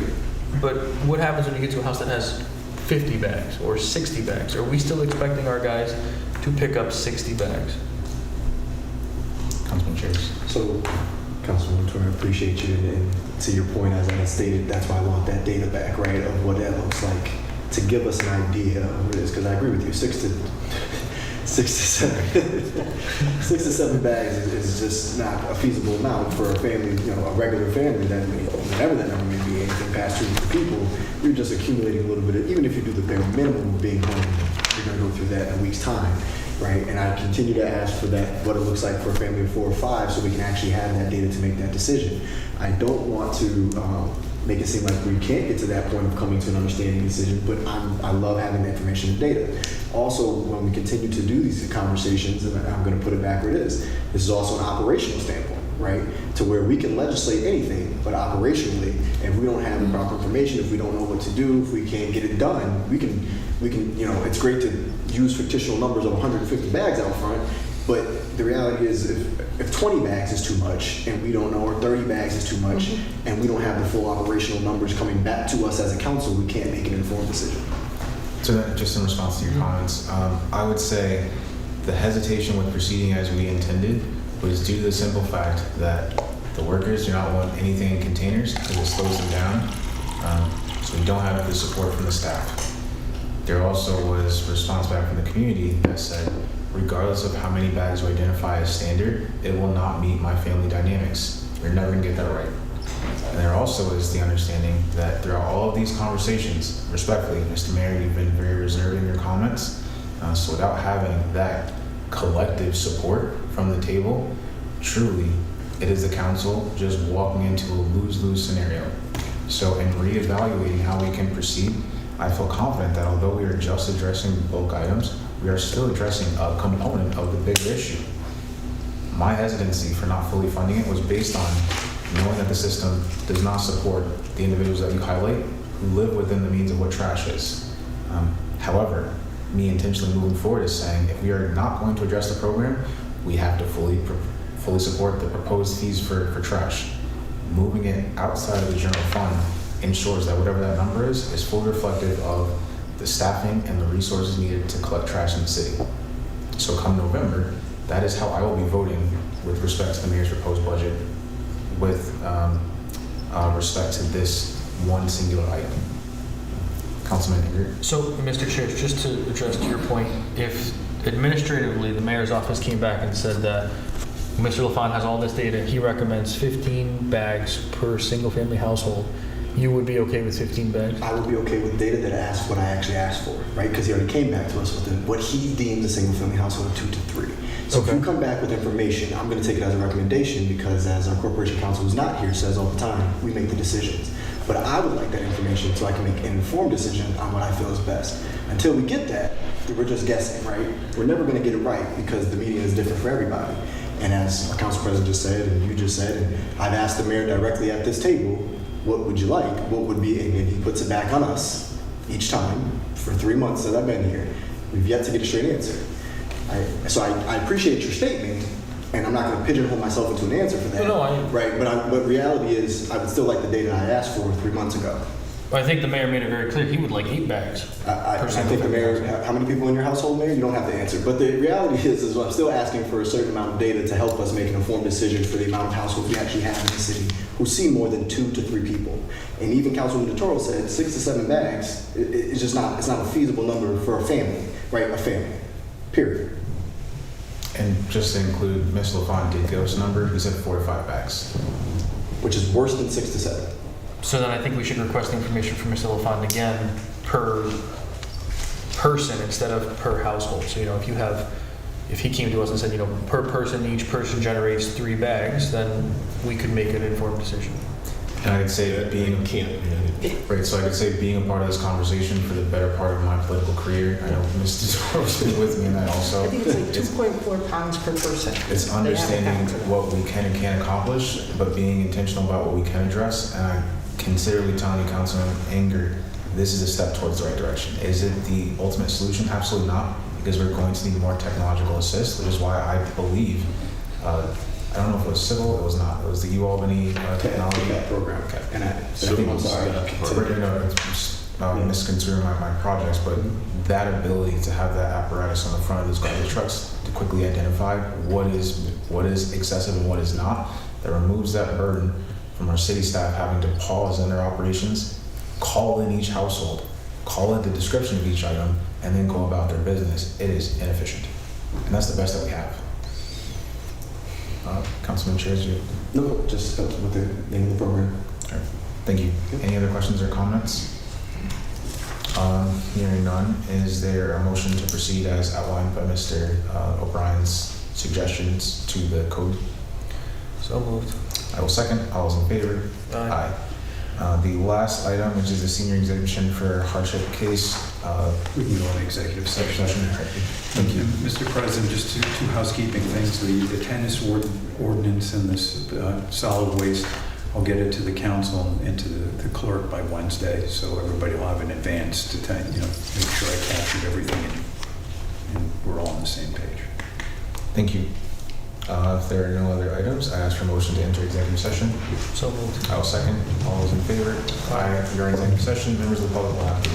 But what happens when you get to a house that has 50 bags or 60 bags? Are we still expecting our guys to pick up 60 bags? Councilman Chase. So, Councilman Torre, I appreciate you, and to your point, as I had stated, that's why I want that data back, right, of what that looks like, to give us an idea of what it is, because I agree with you, 6 to 7 bags is just not a feasible amount for a family, you know, a regular family that, whatever that number may be, anything past 2 people, you're just accumulating a little bit of, even if you do the bare minimum of being home, you're going to go through that in a week's time. Right, and I continue to ask for that, what it looks like for a family of 4 or 5, so we can actually have that data to make that decision. I don't want to make it seem like we can't get to that point of coming to an understanding decision, but I love having the information and data. Also, when we continue to do these conversations, and I'm going to put it back where it is, this is also an operational standpoint, right? To where we can legislate anything, but operationally, if we don't have the proper information, if we don't know what to do, if we can't get it done, we can, you know, it's great to use fictional numbers of 150 bags out front, but the reality is if 20 bags is too much and we don't know, or 30 bags is too much, and we don't have the full operational numbers coming back to us as a council, we can't make an informed decision. So that, just in response to your comments, I would say the hesitation with proceeding as we intended was due to the simple fact that the workers do not want anything in containers because it slows them down. So we don't have the support from the staff. There also was response back from the community that said, regardless of how many bags we identify as standard, it will not meet my family dynamics. We're never gonna get that right. And there also is the understanding that throughout all of these conversations, respectfully, Mr. Mayor, you've been very reserved in your comments. So without having that collective support from the table, truly, it is the council just walking into a lose-lose scenario. So in reevaluating how we can proceed, I feel confident that although we are just addressing bulk items, we are still addressing a component of the bigger issue. My hesitancy for not fully funding it was based on knowing that the system does not support the individuals that you highlight who live within the means of what trash is. However, me intentionally moving forward is saying if we are not going to address the program, we have to fully support the proposed fees for trash. Moving it outside of the general fund ensures that whatever that number is fully reflective of the staffing and the resources needed to collect trash in the city. So come November, that is how I will be voting with respect to the mayor's proposed budget with respect to this one singular item. Councilman Ingrid? So, Mr. Chair, just to address to your point, if administratively the mayor's office came back and said that Mr. LaFont has all this data, he recommends 15 bags per single-family household, you would be okay with 15 bags? I would be okay with data that asks what I actually asked for, right? Because he already came back to us with what he deems a single-family household of 2 to 3. So Okay. if you come back with information, I'm going to take it as a recommendation because as our corporation counsel who's not here says all the time, we make the decisions. But I would like that information so I can make an informed decision on what I feel is best. Until we get that, we're just guessing, right? We're never going to get it right because the median is different for everybody. And as our council president just said, and you just said, and I've asked the mayor directly at this table, what would you like? What would be, and he puts it back on us each time for 3 months that I've been here. We've yet to get a straight answer. So I appreciate your statement, and I'm not going to pigeonhole myself into an answer for that. Right, but reality is, I would still like the data I asked for 3 months ago. I think the mayor made it very clear he would like 8 bags. I think the mayor, how many people in your household, Mayor? You don't have to answer. But the reality is I'm still asking for a certain amount of data to help us make an informed decision for the amount of households we actually have in the city who see more than 2 to 3 people. And even Councilwoman DeToro said 6 to 7 bags, it's just not, it's not a feasible number for a family, right? A family, period. And just to include, Mr. LaFont did give us a number, he said 4 to 5 bags. Which is worse than 6 to 7. So then I think we should request the information from Mr. LaFont again per person instead of per household. So, if he came to us and said, per person, each person generates 3 bags, then we could make an informed decision. And I'd say that being right, so I could say being a part of this conversation for the better part of my political career, I know Ms. DeToro's been with me in that also. I think it's like 2.4 pounds per person. It's understanding what we can and can't accomplish, but being intentional about what we can address. And I'm considerably telling you, Councilman Anger, this is a step towards the right direction. Is it the ultimate solution? Absolutely not, because we're going to need more technological assist, which is why I believe, I don't know if it was civil, it was not. It was the UAlbany technology program. Okay. And I think I'm sorry, misconstruing my projects, but that ability to have that apparatus on the front of those garbage trucks to quickly identify what is excessive and what is not, that removes that burden from our city staff having to pause in their operations, call in each household, call in the description of each item, and then go about their business. It is inefficient. And that's the best that we have. Councilman Chairs, you? No, just with the name of the program. All right. Thank you. Any other questions or comments? Hearing none, is there a motion to proceed as outlined by Mr. O'Brien's suggestions to the code? So moved. I will second. All those in favor? Aye. The last item, which is the senior exemption for hardship case. We can go in executive session. Thank you. Mr. President, just two housekeeping things. The tennis ordinance and this solid waste, I'll get it to the council and to the clerk by Wednesday, so everybody will have an advance to make sure I captured everything and we're all on the same page. Thank you. If there are no other items, I ask for a motion to enter executive session. So moved. I will second. All those in favor? Aye. During executive session, members of the public will have to